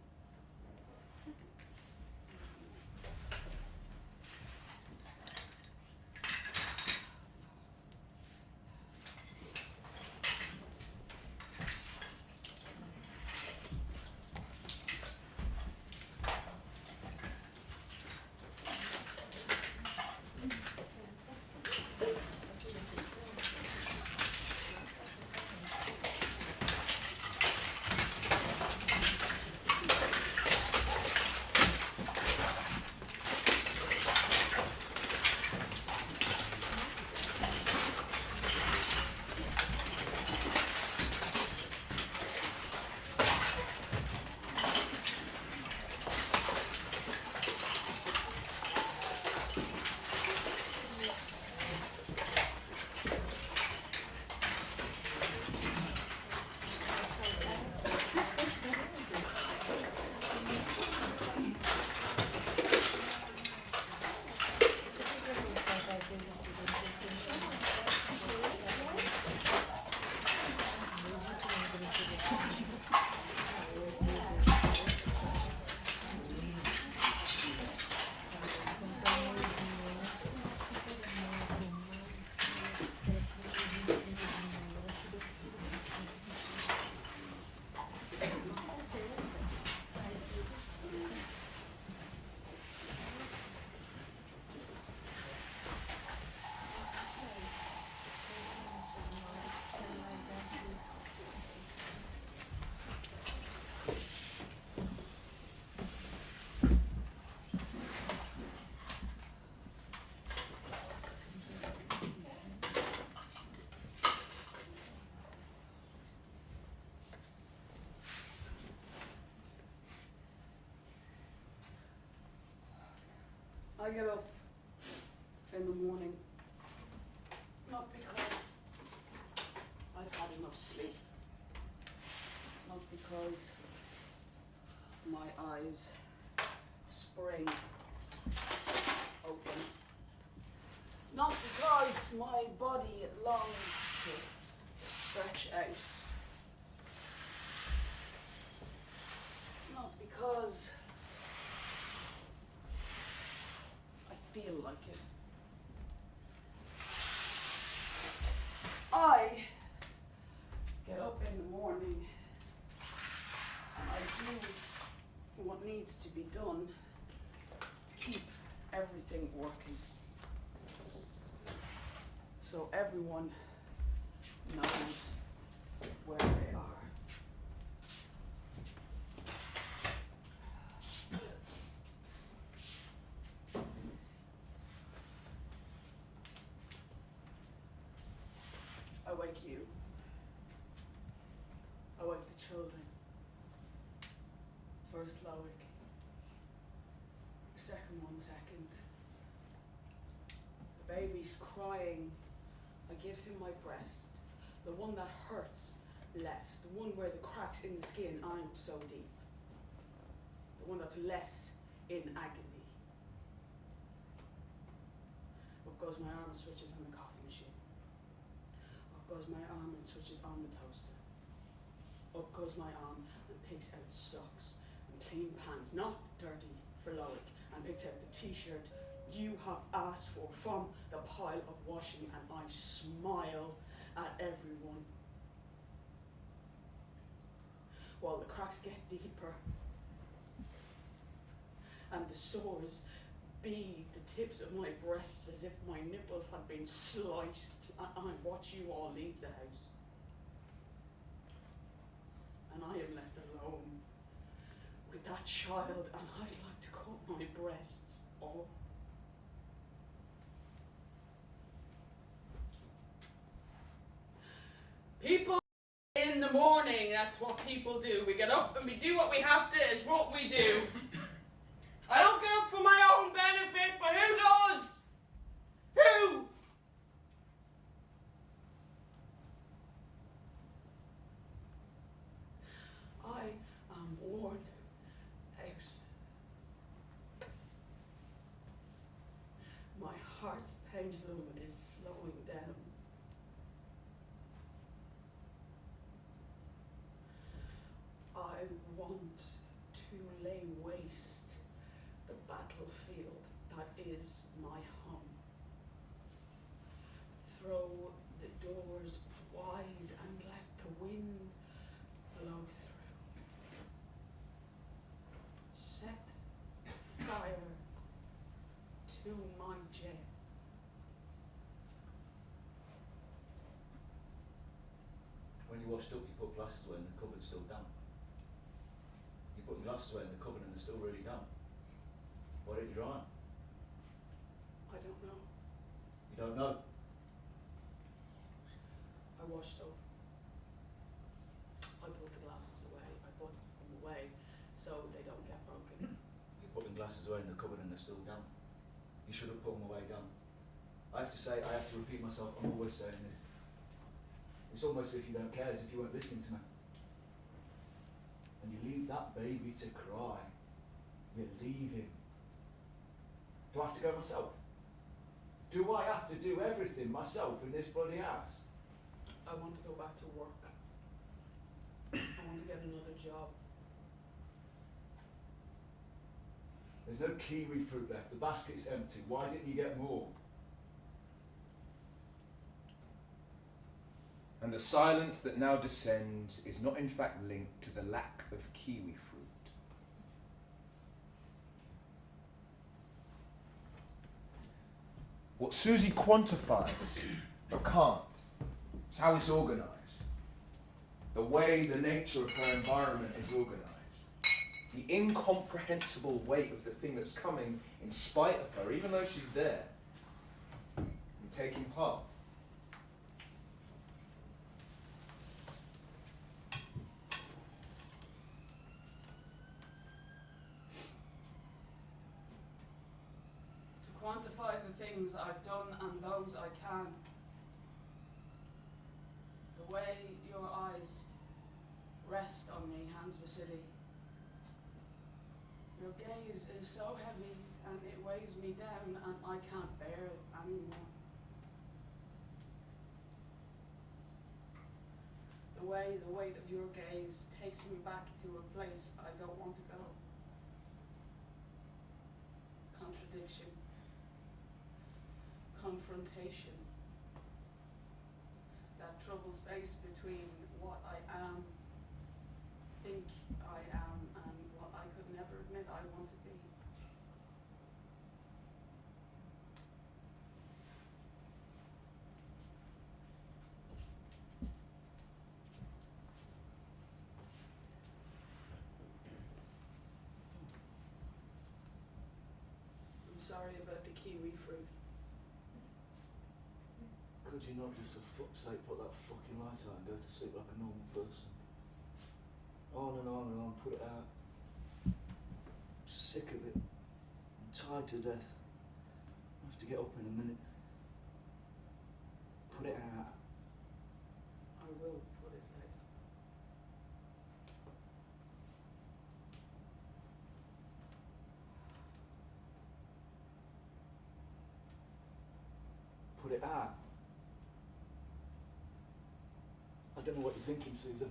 I get up in the morning, not because I've had enough sleep, not because my eyes spring open, not because my body longs to stretch out, not because feel like it. I get up in the morning and I do what needs to be done to keep everything working. So everyone knows where they are. I wake you. I wake the children. First Loic. Second one second. The baby's crying. I give him my breast. The one that hurts less. The one where the cracks in the skin aren't so deep. The one that's less in agony. Up goes my arm, switches on the coffee machine. Up goes my arm and switches on the toaster. Up goes my arm and picks out socks and clean pants, not dirty for Loic, and picks out the t-shirt you have asked for from the pile of washing, and I smile at everyone. While the cracks get deeper and the sores bead the tips of my breasts as if my nipples had been sliced, and I watch you all leave the house. And I am left alone with that child, and I'd like to cut my breasts off. People in the morning, that's what people do. We get up and we do what we have to, is what we do. I don't get up for my own benefit, but who does? Who? I am worn out. My heart's pendulum is slowing down. want to lay waste the battlefield that is my home. Throw the doors wide and let the wind blow through. Set fire to my jail. When you washed up, you put glasses away and the cupboard's still damp. You put glasses away in the cupboard and they're still really damp. Why don't you dry 'em? I don't know. You don't know? I washed up. I put the glasses away. I put them away so they don't get broken. You put the glasses away in the cupboard and they're still damp. You should have put them away damp. I have to repeat myself, I'm always saying this. It's almost as if you don't care, as if you weren't listening to me. And you leave that baby to cry. You leave him. Do I have to go myself? Do I have to do everything myself in this bloody house? I want to go back to work. I want to get another job. There's no kiwi fruit left, the basket's empty. Why didn't you get more? And the silence that now descends is not in fact linked to the lack of kiwi fruit. What Suzy quantifies, but can't, is how it's organised. The way the nature of her environment is organised. The incomprehensible weight of the thing that's coming in spite of her, even though she's there, and taking part. To quantify the things I've done and those I can. The way your eyes rest on me, Hans Vasily. Your gaze is so heavy and it weighs me down and I can't bear it anymore. The weight of your gaze takes me back to a place I don't want to go. Contradiction. Confrontation. That troubled space between what I am, think I am, and what I could never admit I want to be. I'm sorry about the kiwi fruit. Could you not just, for fuck's sake, put that fucking light out and go to sleep like a normal person? On and on and on, put it out. I'm sick of it. I'm tired to death. I have to get up in a minute. Put it out. I will put it out. Put it out. I don't know what you're thinking, Susan.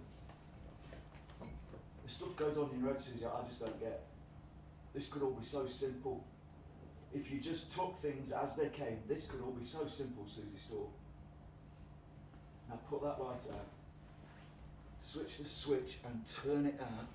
The stuff goes on in your head, Susie, I just don't get. This could all be so simple. If you just took things as they came, this could all be so simple, Suzy Storck. Now put that light out. Switch the switch and turn it out.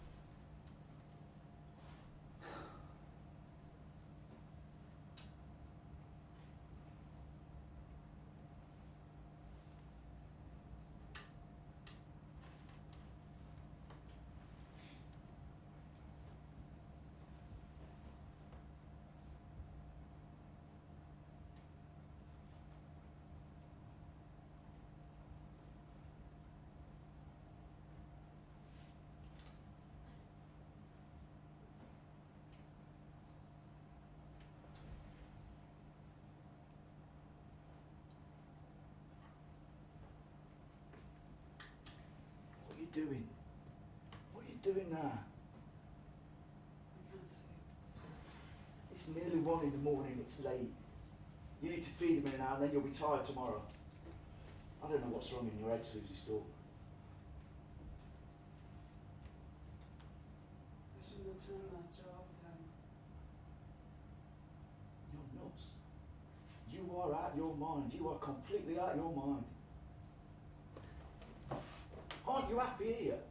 What are you doing? What are you doing now? I can't sleep. It's nearly 1 in the morning, it's late. You need to feed him in now and then you'll be tired tomorrow. I don't know what's wrong in your head, Suzy Storck. turn that job down. You're nuts. You are out of your mind. You are completely out of your mind. Aren't you happy here?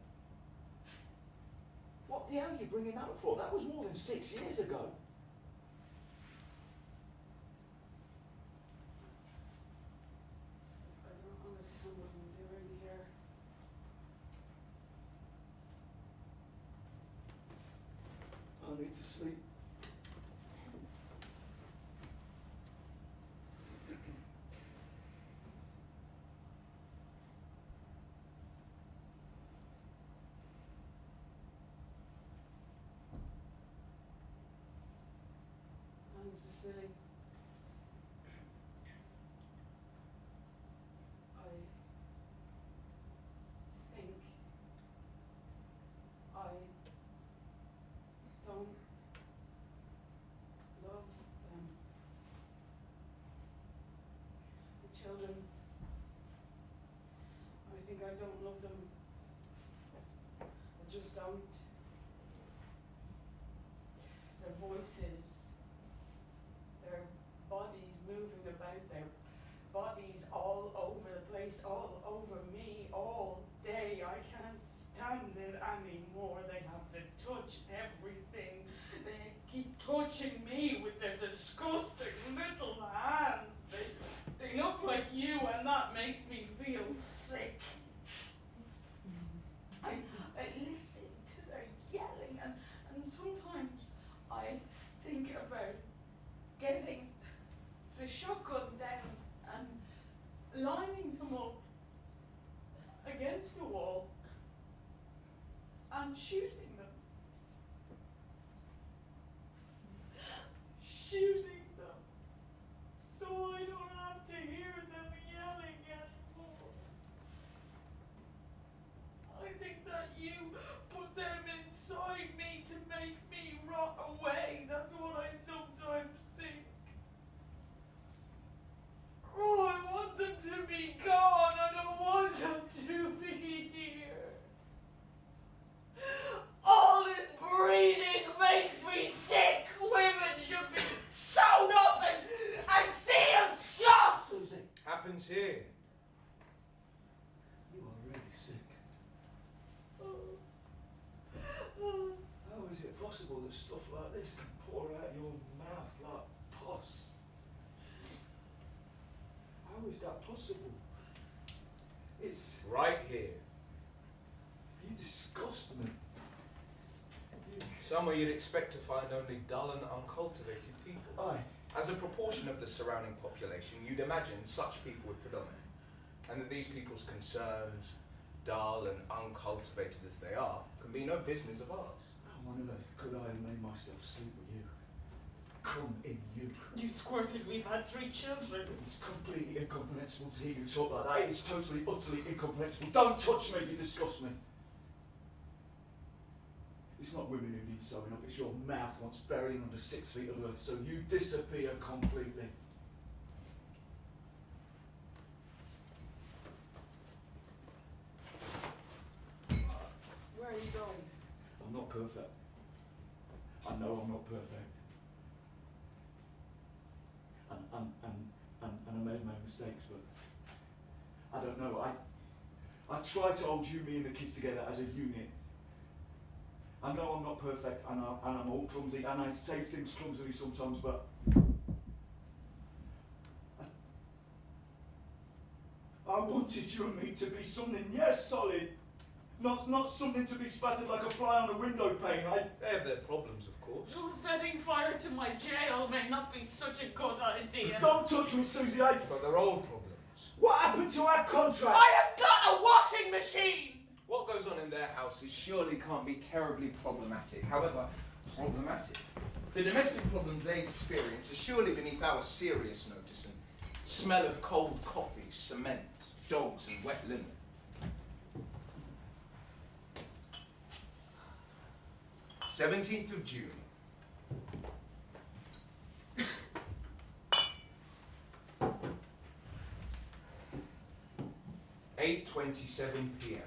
What the hell are you bringing that up for? That was more than 6 years ago. I don't understand what I'm doing here. I need to sleep. Hans Vasily. I think I don't love them. The children. I think I don't love them. I just don't. Their voices, their bodies moving about, their bodies all over the place, all over me, all day. I can't stand it anymore. They have to touch everything. They keep touching me with their disgusting little hands. They look like you, and that makes me feel sick. I listen to their yelling, and sometimes I think about getting the shotgun down and lining them up against the wall and shooting them. Shooting them so I don't have to hear them yelling anymore. I think that you put them inside me to make me rot away. That's what I sometimes think. Oh, I want them to be gone. I don't want them to be here. All this breeding makes me sick. Women should be sewn up and sealed shut. Suzy, Happens here. you are really sick. Oh. How is it possible that stuff like this can pour out your mouth like pus? How is that possible? It's... Right here. You disgust me. Somewhere you'd expect to find only dull and uncultivated people. Aye. As a proportion of the surrounding population, you'd imagine such people would predominate, and that these people's concerns, dull and uncultivated as they are, can be no business of ours. How on earth could I have made myself sleep with you? Come in you. You squirted, we've had 3 children. It's completely incomprehensible to hear you talk like that. It's totally, utterly incomprehensible. Don't touch me, you disgust me. It's not women who need sewing up, it's your mouth wants burying under 6 feet of earth, so you disappear completely. Where are you going? I'm not perfect. I know I'm not perfect. And I made my mistakes, but I don't know. I try to hold you, me and the kids together as a unit. I know I'm not perfect, and I'm all clumsy, and I say things clumsily sometimes, but I wanted you and me to be something, yes, solid. Not something to be spattered like a fly on a window pane. They have their problems, of course. Oh, setting fire to my jail may not be such a good idea. Don't touch me, Suzy. But they're old problems. What happened to our contract? I am not a washing machine! What goes on in their houses surely can't be terribly problematic. However, problematic. The domestic problems they experience are surely beneath our serious notice and smell of cold coffee, cement, dogs and wet linen. 17th of June. 8:27 p.m.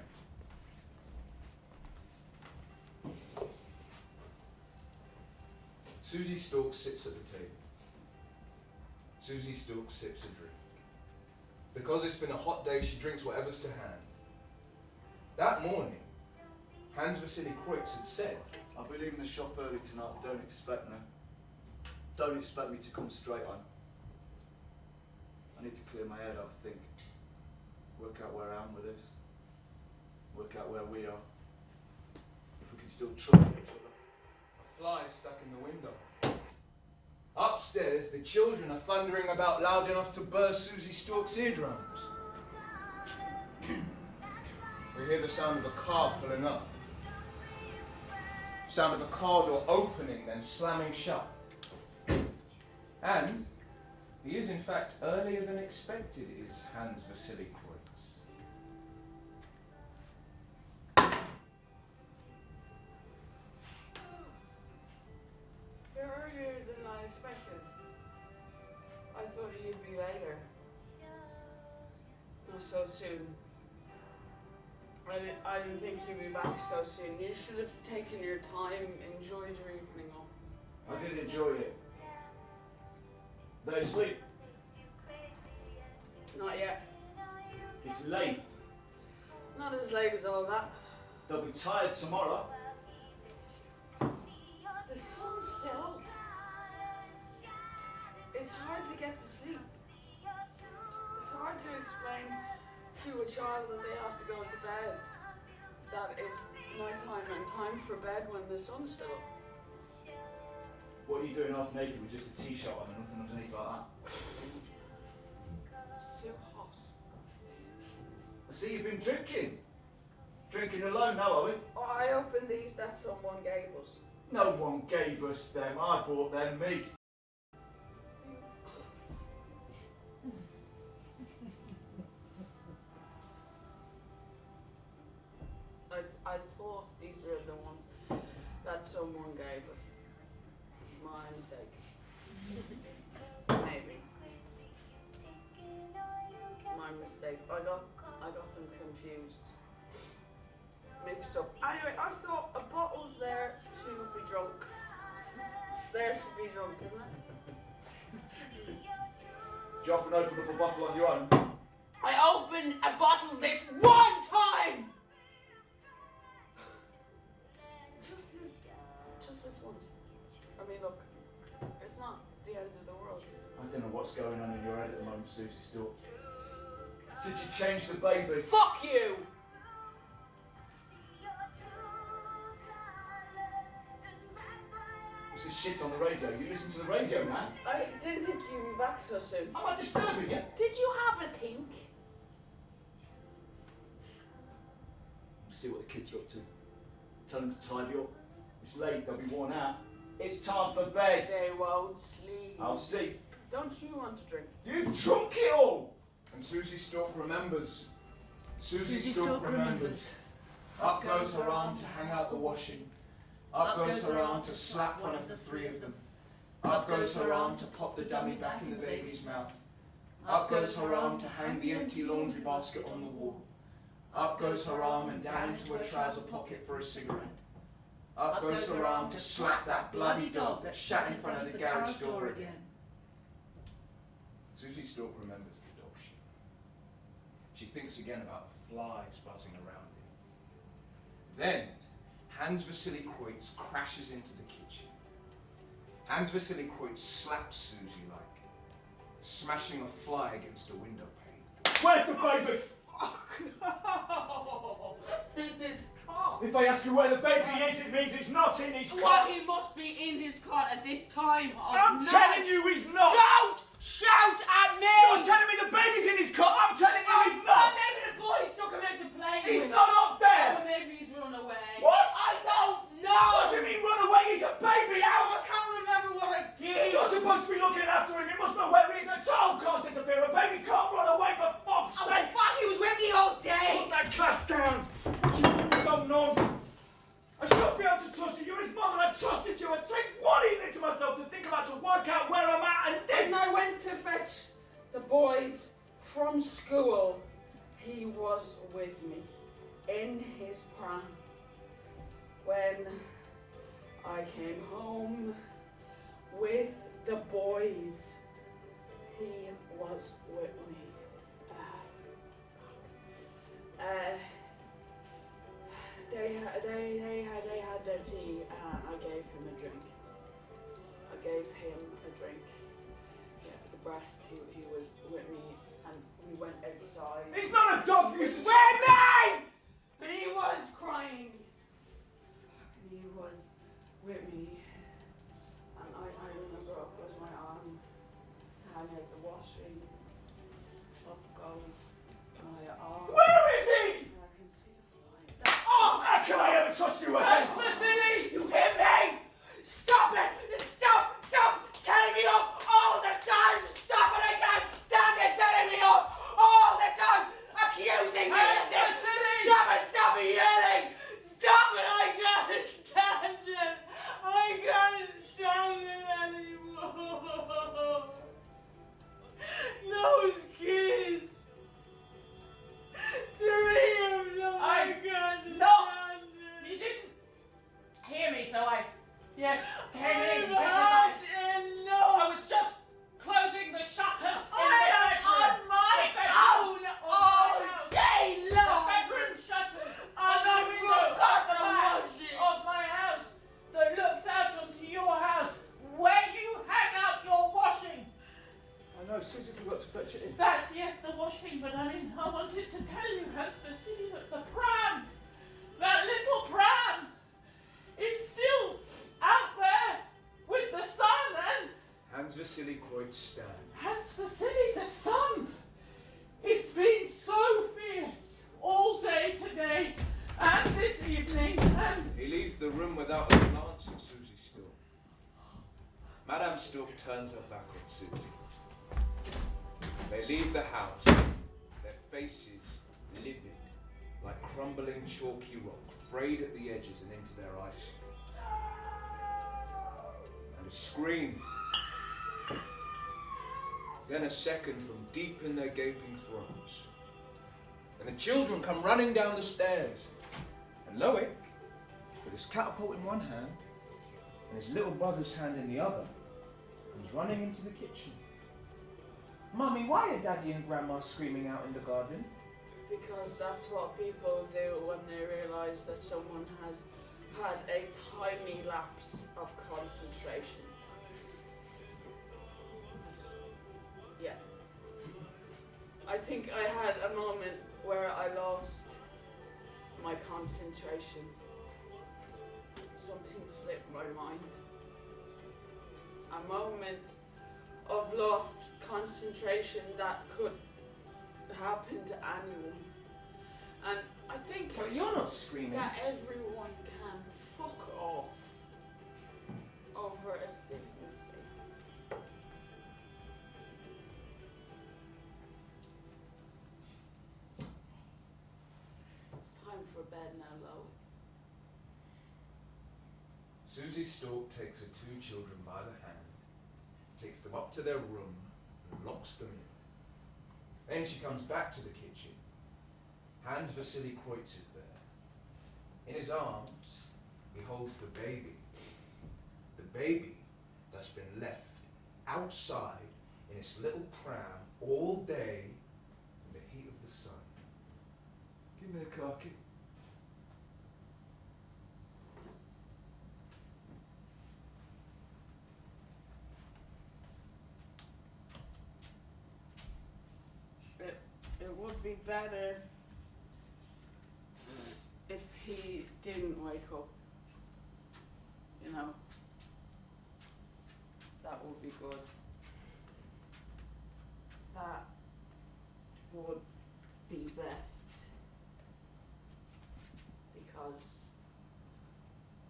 Suzy Storck sits at the table. Suzy Storck sips a drink. Because it's been a hot day, she drinks whatever's to hand. That morning, Hans Vasily Kreutz had said, I'll be leaving the shop early tonight. Don't expect me. Don't expect me to come straight on. I need to clear my head, have a think. Work out where I am with this. Work out where we are. If we can still trust each other. a fly stuck in the window. Upstairs, the children are thundering about loud enough to burst Suzy Storck's eardrums. We hear the sound of a car pulling up. Sound of a car door opening, then slamming shut. And he is in fact earlier than expected, is Hans Vasily Kreutz. You're earlier than I expected. I thought you'd be later. Not so soon. I didn't think you'd be back so soon. You should have taken your time, enjoyed your evening off. I did enjoy it. They asleep. Not yet. It's late. Not as late as all that. They'll be tired tomorrow. The sun's still out. It's hard to get to sleep. It's hard to explain to a child that they have to go to bed. That it's night time and time for bed when the sun's still up. What are you doing half naked with just a t-shirt on and nothing underneath like that? It's too hot. I see you've been drinking. Drinking alone now, are we? Oh, I opened these that someone gave us. No one gave us them. I bought them, me. I thought these were the ones that someone gave us. My mistake. Maybe. My mistake. I got them confused. Mixed up. Anyway, I thought a bottle's there to be drunk. It's there to be drunk, isn't it? Did you often open up a bottle on your own? I opened a bottle this one time! Just this once. I mean, look, it's not the end of the world. I don't know what's going on in your head at the moment, Suzy Storck. Did you change the baby? Fuck you! What's this shit on the radio? You listen to the radio, man. I didn't think you'd be back so soon. Am I disturbing you? Did you have a think? See what the kids are up to. Tell them to tidy up. It's late, they'll be worn out. It's time for bed. They won't sleep. I'll see. Don't you want to drink? You've drunk it all! And Suzy Storck remembers. Suzy Storck remembers. Up goes her arm to hang out the washing. Up goes her arm to slap one of the three of them. Up goes her arm to pop the dummy back in the baby's mouth. Up goes her arm to hang the empty laundry basket on the wall. Up goes her arm and down into her trouser pocket for a cigarette. Up goes her arm to slap that bloody dog that shat in front of the garage door again. Suzy Storck remembers the dog shit. She thinks again about the flies buzzing around it. Then, Hans Vasily Kreutz crashes into the kitchen. Hans Vasily Kreutz slaps Suzy like, smashing a fly against a window pane. Where's the baby? In his cot. If I ask you where the baby is, it means it's not in his Well, cot. he must be in his cot at this time of I'm night. telling you he's not. Don't shout at me! You're telling me the baby's in his cot. I'm telling you he's Well, not. maybe the boys took him out to play He's with. not up Or there. maybe he's run away. What? I don't know! What do you mean run away? He's a baby. I How? can't remember what I did! You're supposed to be looking after him. You must know where he is. A child can't disappear. A baby can't run away for fuck's Oh, sake. fuck, he was with me all day! Put that glass down. You don't know. I should be able to trust you. You're his mother. I trusted you. I take one evening to myself to think about, to work out where I'm at, and this. When I went to fetch the boys from school, he was with me in his pram. When I came home, with the boys. He was with me. They had their tea and I gave him a drink. Yeah, the breast, he was with me and we went outside. It's not a dog for you to... With me! And he was crying. And he was with me. And I remember up goes my arm to hang out the washing. Up goes my arm. Where is he? And I can see the flies. Oh, how can I ever trust you again? That's Vasily! You hear me? Stop it! Stop telling me off all the time! Stop it! I can't stand it telling me off all the time! Accusing me of this! Stop it yelling! Stop it! I can't stand it! I can't stand it anymore! Those kids! 3 of them! I can't stand it! You didn't hear me, so I came in I've because had I enough! was just closing the shutters in I the am bedroom. on my The bedroom own of all my house. day The long! bedroom shutters And on I the window forgot at the the back washing. of my house that looks out onto your house where you hang out your washing. I know, Suzy forgot to fetch it in. That's, yes, the washing, but I wanted to tell you, Hans Vasily, that the pram, that little pram, it's still out there with the sun and Hans Vasily Kreutz stand. Hans Vasily, the sun. It's been so fierce all day today and this evening and He leaves the room without a glance at Suzy Storck. Madame Storck turns her back on Suzy. They leave the house, their faces livid, like crumbling chalky rock, frayed at the edges and into their eyes. And a scream. Then a second from deep in their gaping throats. And the children come running down the stairs. And Loic, with his catapult in one hand and his little brother's hand in the other, comes running into the kitchen. Mummy, why are Daddy and Grandma screaming out in the garden? Because that's what people do when they realise that someone has had a tiny lapse of concentration. Yeah. I think I had a moment where I lost my concentration. Something slipped my mind. A moment of lost concentration that could happen to anyone. And I think But you're not screaming. that everyone can fuck off over a silly mistake. It's time for bed now, Lo. Suzy Storck takes her 2 children by the hand, takes them up to their room and locks them in. Then she comes back to the kitchen. Hans Vasily Kreutz is there. In his arms, he holds the baby. The baby that's been left outside in its little pram all day in the heat of the sun. Give me a khaki. It would be better if he didn't wake up. You know, that would be good. That would be best. Because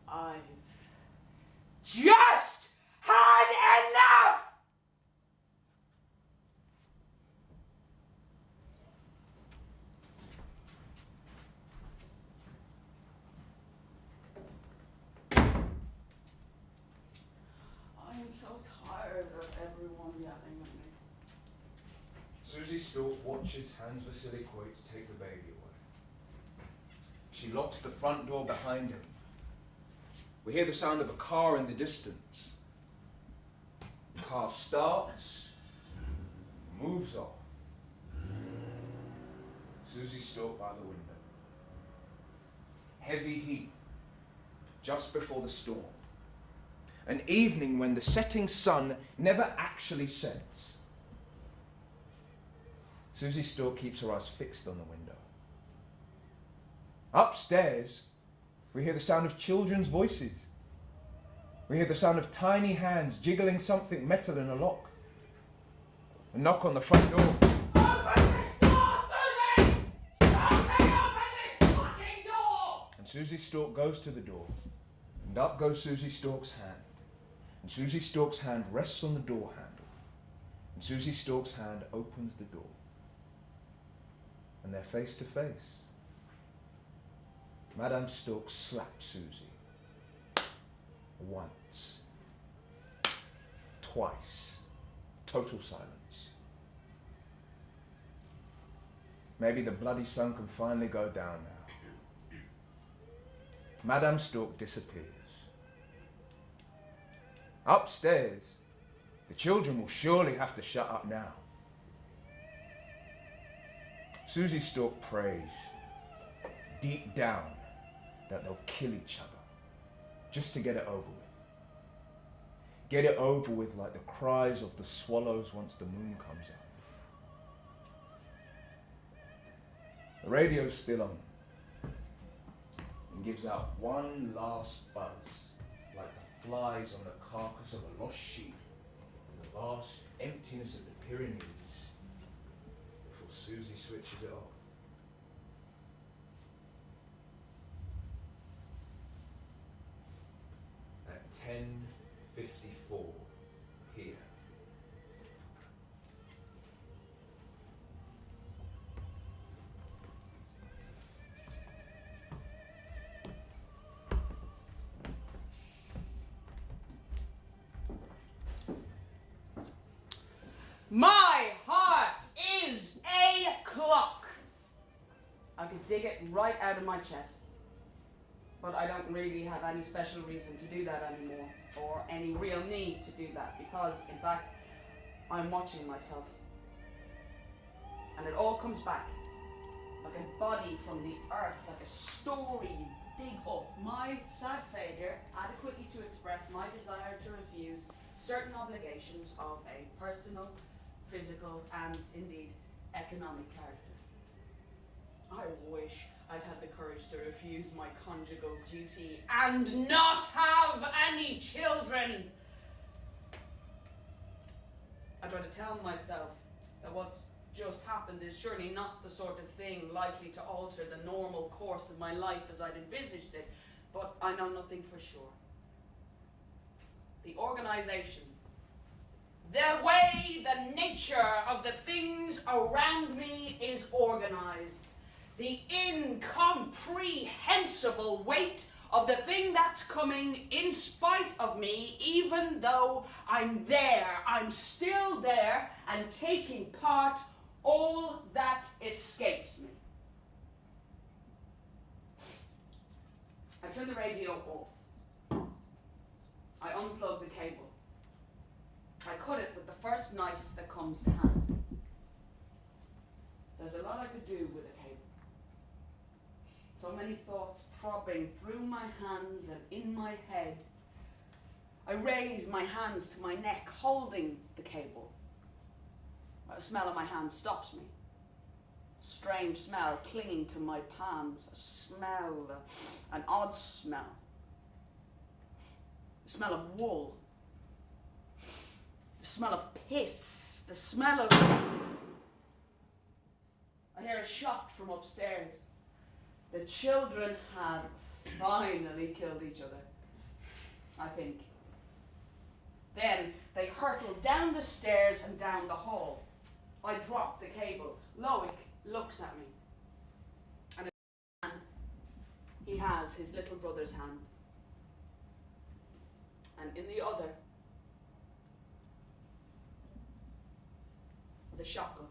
I've just had enough! I am so tired of everyone yelling at me. Suzy Storck watches Hans Vasily Kreutz take the baby away. She locks the front door behind him. We hear the sound of a car in the distance. The car starts, moves off. Suzy Storck by the window. Heavy heat, just before the storm. An evening when the setting sun never actually sets. Suzy Storck keeps her eyes fixed on the window. Upstairs, we hear the sound of children's voices. We hear the sound of tiny hands jiggling something metal in a lock. A knock on the front door. Open this door, Suzy! Somebody open this fucking door! And Suzy Storck goes to the door. And up goes Suzy Storck's hand. And Suzy Storck's hand rests on the door handle. And Suzy Storck's hand opens the door. And they're face to face. Madame Storck slaps Suzy. Once. Twice. Total silence. Maybe the bloody sun can finally go down now. Madame Storck disappears. Upstairs, the children will surely have to shut up now. Suzy Storck prays, deep down, that they'll kill each other, just to get it over with. Get it over with like the cries of the swallows once the moon comes up. The radio's still on and gives out one last buzz, like the flies on the carcass of a lost sheep in the vast emptiness of the Pyrenees, before Suzy switches it off. At 10:54 here. My heart is a clock. I could dig it right out of my chest. But I don't really have any special reason to do that anymore, or any real need to do that, because, in fact, I'm watching myself. And it all comes back, like a body from the earth, like a story you dig up. My sad failure adequately to express my desire to refuse certain obligations of a personal, physical, and indeed economic character. I wish I'd had the courage to refuse my conjugal duty and not have any children. I try to tell myself that what's just happened is surely not the sort of thing likely to alter the normal course of my life as I'd envisaged it, but I know nothing for sure. The organization, the way, the nature of the things around me is organized, the incomprehensible weight of the thing that's coming in spite of me, even though I'm there, I'm still there and taking part, all that escapes me. I turn the radio off. I unplug the cable. I cut it with the first knife that comes to hand. There's a lot I could do with a cable. So many thoughts throbbing through my hands and in my head. I raise my hands to my neck, holding the cable. A smell on my hands stops me. A strange smell clinging to my palms. A smell, an odd smell. The smell of wool. The smell of piss. The smell of... I hear a shot from upstairs. The children have finally killed each other, I think. Then they hurtle down the stairs and down the hall. I drop the cable. Loic looks at me. And in his hand, he has his little brother's hand. And in the other, the shotgun.